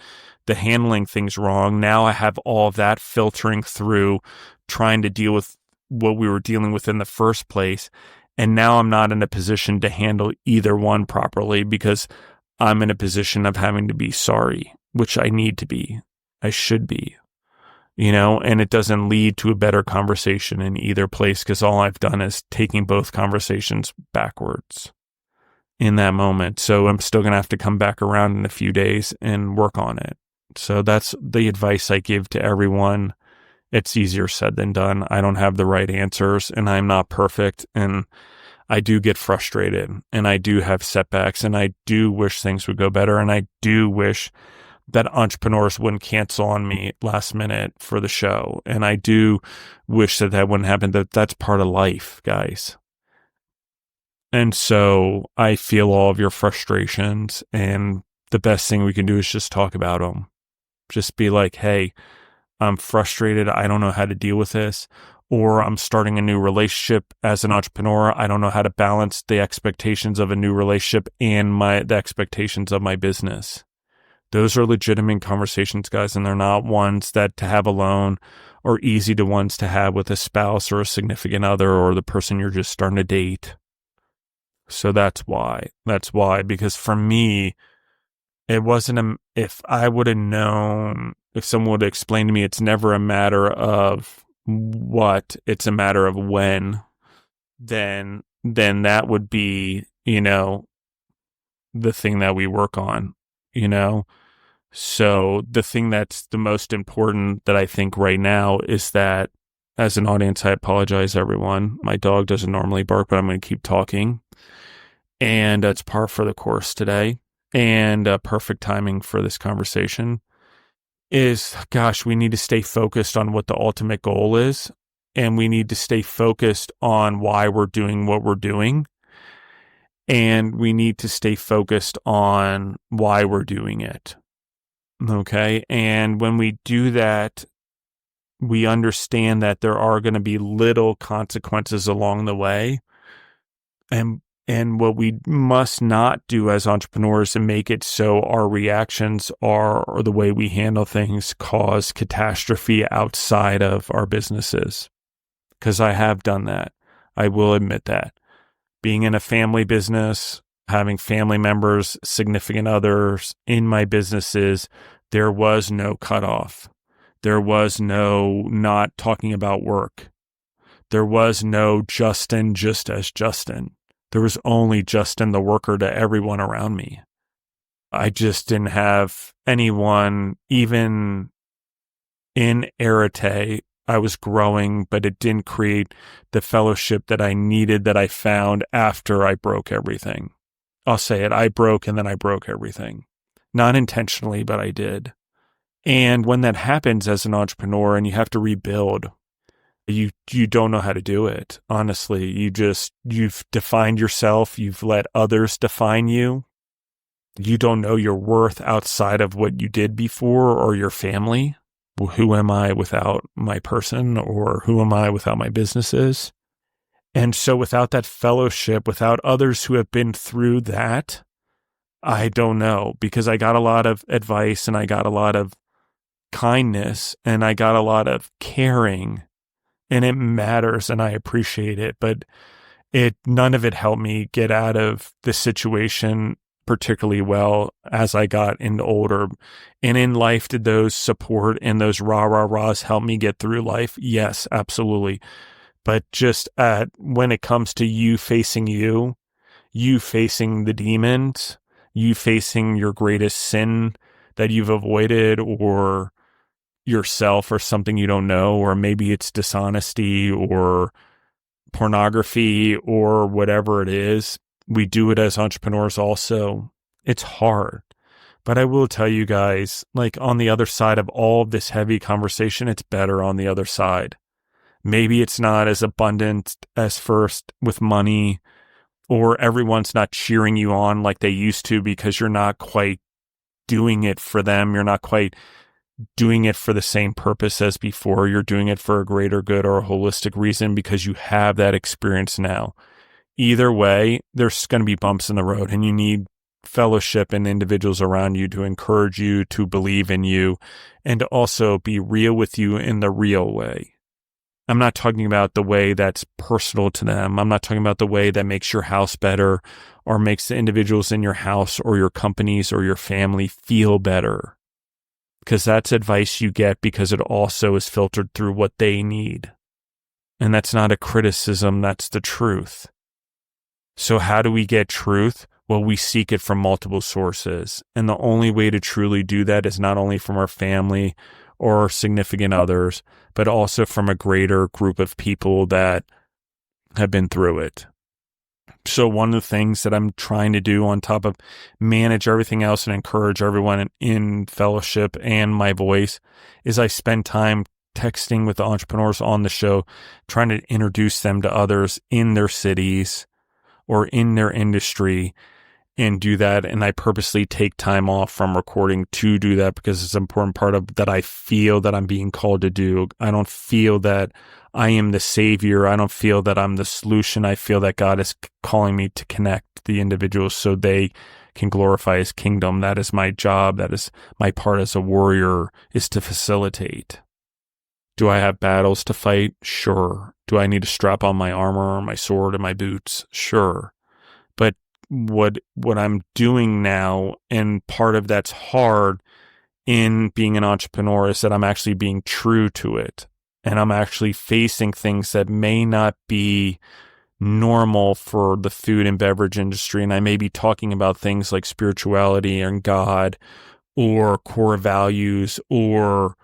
the handling things wrong. Now I have all of that filtering through, trying to deal with what we were dealing with in the first place. And now I'm not in a position to handle either one properly because I'm in a position of having to be sorry, which I need to be. I should be, and it doesn't lead to a better conversation in either place because all I've done is taking both conversations backwards in that moment. So I'm still going to have to come back around in a few days and work on it. So that's the advice I give to everyone. It's easier said than done. I don't have the right answers and I'm not perfect. And I do get frustrated and I do have setbacks and I do wish things would go better. And I do wish that entrepreneurs wouldn't cancel on me last minute for the show. And I do wish that wouldn't happen. That's part of life, guys. And so I feel all of your frustrations, and the best thing we can do is just talk about them. Just be like, hey, I'm frustrated. I don't know how to deal with this. Or I'm starting a new relationship as an entrepreneur. I don't know how to balance the expectations of a new relationship and the expectations of my business. Those are legitimate conversations, guys, and they're not ones that to have alone or easy to ones to have with a spouse or a significant other or the person you're just starting to date. So that's why, because for me, it wasn't, if I would have known, if someone would have explained to me, it's never a matter of what, it's a matter of when, then that would be, the thing that we work on, So the thing that's the most important that I think right now is that, as an audience, I apologize, everyone. My dog doesn't normally bark, but I'm going to keep talking. And it's par for the course today. And perfect timing for this conversation is, gosh, we need to stay focused on what the ultimate goal is. And we need to stay focused on why we're doing what we're doing. And we need to stay focused on why we're doing it. Okay. And when we do that, we understand that there are going to be little consequences along the way. And what we must not do as entrepreneurs and make it so our reactions are, or the way we handle things, cause catastrophe outside of our businesses. Because I have done that. I will admit that. Being in a family business, having family members, significant others in my businesses, there was no cutoff. There was no not talking about work. There was no Justin just as Justin. There was only Justin the worker to everyone around me. I just didn't have anyone, even in Arete. I was growing, but it didn't create the fellowship that I needed, that I found after I broke everything. I'll say it. I broke and then I broke everything. Not intentionally, but I did. And when that happens as an entrepreneur and you have to rebuild, you don't know how to do it. Honestly, you've defined yourself. You've let others define you. You don't know your worth outside of what you did before or your family. Well, who am I without my person, or who am I without my businesses? And so without that fellowship, without others who have been through that, I don't know, because I got a lot of advice and I got a lot of kindness and I got a lot of caring, and it matters and I appreciate it, but none of it helped me get out of the situation particularly well as I got into older. And in life, did those support and those rah-rah-rahs help me get through life? Yes, absolutely. But just when it comes to you facing you facing the demons, you facing your greatest sin that you've avoided, or yourself, or something you don't know, or maybe it's dishonesty or pornography or whatever it is. We do it as entrepreneurs also. It's hard. But I will tell you guys, like, on the other side of all of this heavy conversation, it's better on the other side. Maybe it's not as abundant as first with money, or everyone's not cheering you on like they used to because you're not quite doing it for them. You're not quite doing it for the same purpose as before. You're doing it for a greater good or a holistic reason because you have that experience now. Either way, there's going to be bumps in the road, and you need fellowship and individuals around you to encourage you, to believe in you, and to also be real with you in the real way. I'm not talking about the way that's personal to them. I'm not talking about the way that makes your house better or makes the individuals in your house or your companies or your family feel better, because that's advice you get because it also is filtered through what they need. And that's not a criticism, that's the truth. So how do we get truth? Well, we seek it from multiple sources. And the only way to truly do that is not only from our family or significant others, but also from a greater group of people that have been through it. So one of the things that I'm trying to do, on top of manage everything else and encourage everyone in fellowship and my voice, is I spend time texting with the entrepreneurs on the show, trying to introduce them to others in their cities or in their industry, and do that. And I purposely take time off from recording to do that because it's an important part of that I feel that I'm being called to do. I don't feel that I am the savior. I don't feel that I'm the solution. I feel that God is calling me to connect the individuals so they can glorify his kingdom. That is my job. That is my part as a warrior, is to facilitate. Do I have battles to fight? Sure. Do I need to strap on my armor, my sword, and my boots? Sure. But what I'm doing now, and part of that's hard in being an entrepreneur, is that I'm actually being true to it. And I'm actually facing things that may not be normal for the food and beverage industry. And I may be talking about things like spirituality and God or core values or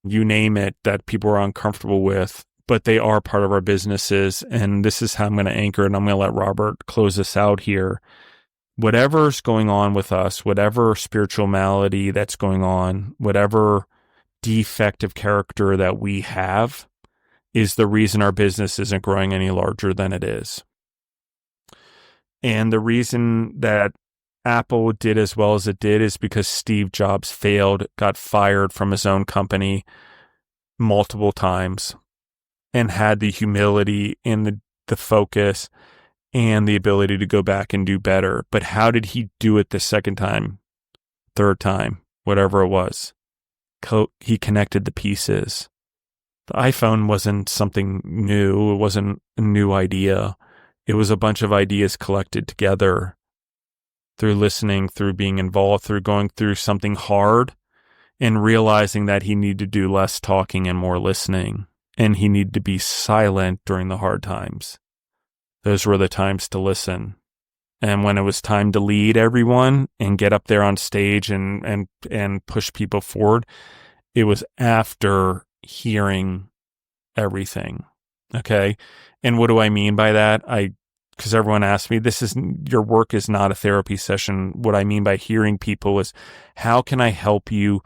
you name it that people are uncomfortable with, but they are part of our businesses. And this is how I'm going to anchor it. And I'm going to let Robert close this out here. Whatever's going on with us, whatever spiritual malady that's going on, whatever defect of character that we have is the reason our business isn't growing any larger than it is. And the reason that Apple did as well as it did is because Steve Jobs failed, got fired from his own company multiple times, and had the humility and the focus and the ability to go back and do better. But how did he do it the second time, third time, whatever it was? He connected the pieces. The iPhone wasn't something new. It wasn't a new idea. It was a bunch of ideas collected together through listening, through being involved, through going through something hard and realizing that he needed to do less talking and more listening. And he needed to be silent during the hard times. Those were the times to listen. And when it was time to lead everyone and get up there on stage and push people forward, it was after hearing everything. Okay. And what do I mean by that? Because everyone asks me, your work is not a therapy session. What I mean by hearing people is, how can I help you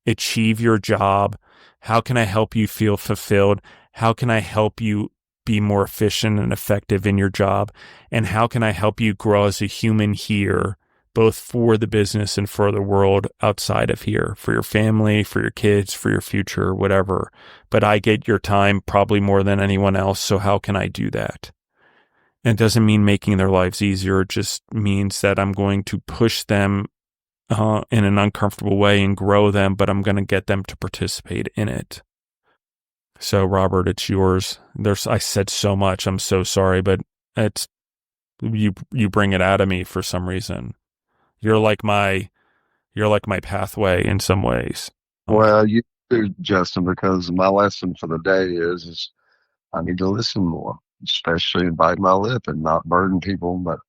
achieve your job? How can I help you feel fulfilled? How can I help you be more efficient and effective in your job? And how can I help you grow as a human here, both for the business and for the world outside of here, for your family, for your kids, for your future, whatever. But I get your time probably more than anyone else. So how can I do that? And it doesn't mean making their lives easier. It just means that I'm going to push them in an uncomfortable way and grow them, but I'm going to get them to participate in it. So Robert, it's yours. I said so much. I'm so sorry, but it's you bring it out of me for some reason. You're like my pathway in some ways. Well, you do, Justin, because my lesson for the day is I need to listen more, especially and bite my lip and not burden people. But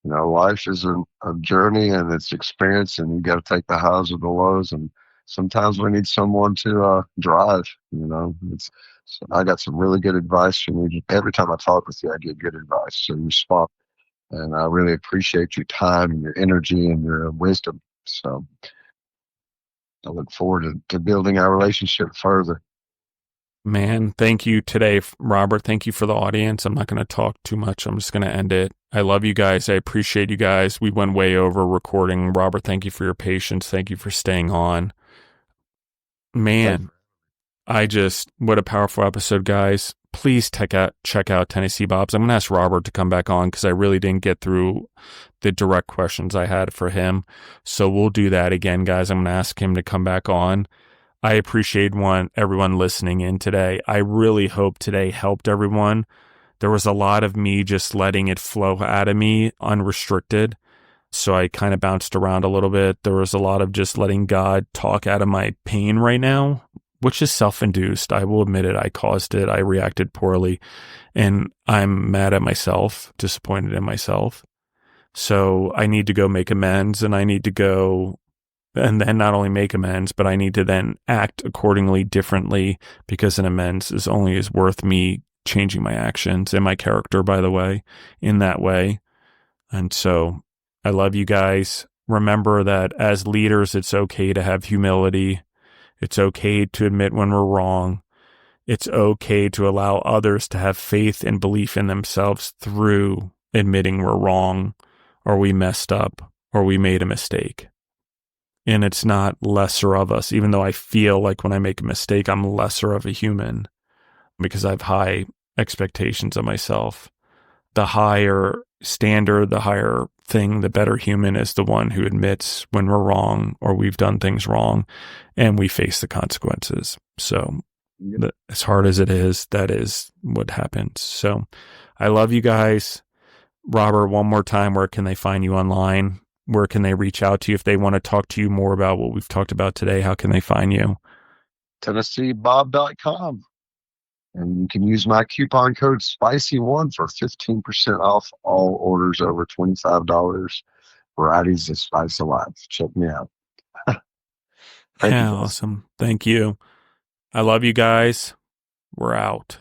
life is a journey and it's experience, and you got to take the highs with the lows. And sometimes we need someone to drive. So I got some really good advice from you. Every time I talk with you, I get good advice. So you're spot, and I really appreciate your time and your energy and your wisdom. So I look forward to building our relationship further. Man, thank you today, Robert. Thank you for the audience. I'm not going to talk too much. I'm just going to end it. I love you guys. I appreciate you guys. We went way over recording. Robert, thank you for your patience. Thank you for staying on. Man, what a powerful episode, guys. Please check out Tennessee Bob's. I'm going to ask Robert to come back on because I really didn't get through the direct questions I had for him. So we'll do that again, guys. I'm going to ask him to come back on. I appreciate everyone listening in today. I really hope today helped everyone. There was a lot of me just letting it flow out of me unrestricted. So I kind of bounced around a little bit. There was a lot of just letting God talk out of my pain right now, which is self-induced. I will admit it. I caused it. I reacted poorly, and I'm mad at myself, disappointed in myself. So I need to go make amends, and I need to go and then not only make amends, but I need to then act accordingly differently, because an amends is worth me changing my actions and my character, by the way, in that way. And so I love you guys. Remember that as leaders, it's okay to have humility. It's okay to admit when we're wrong. It's okay to allow others to have faith and belief in themselves through admitting we're wrong, or we messed up, or we made a mistake. And it's not lesser of us, even though I feel like when I make a mistake, I'm lesser of a human because I have high expectations of myself. The higher standard, the higher thing, the better human is the one who admits when we're wrong or we've done things wrong and we face the consequences. So Yep. As hard as it is, that is what happens. So I love you guys. Robert, one more time, where can they find you online? Where can they reach out to you if they want to talk to you more about what we've talked about today? How can they find you? TennesseeBob.com. And you can use my coupon code SPICY1 for 15% off all orders over $25. Varieties of Spice Alive. Check me out. Thank you, Yeah, guys. awesome. Thank you. I love you guys. We're out.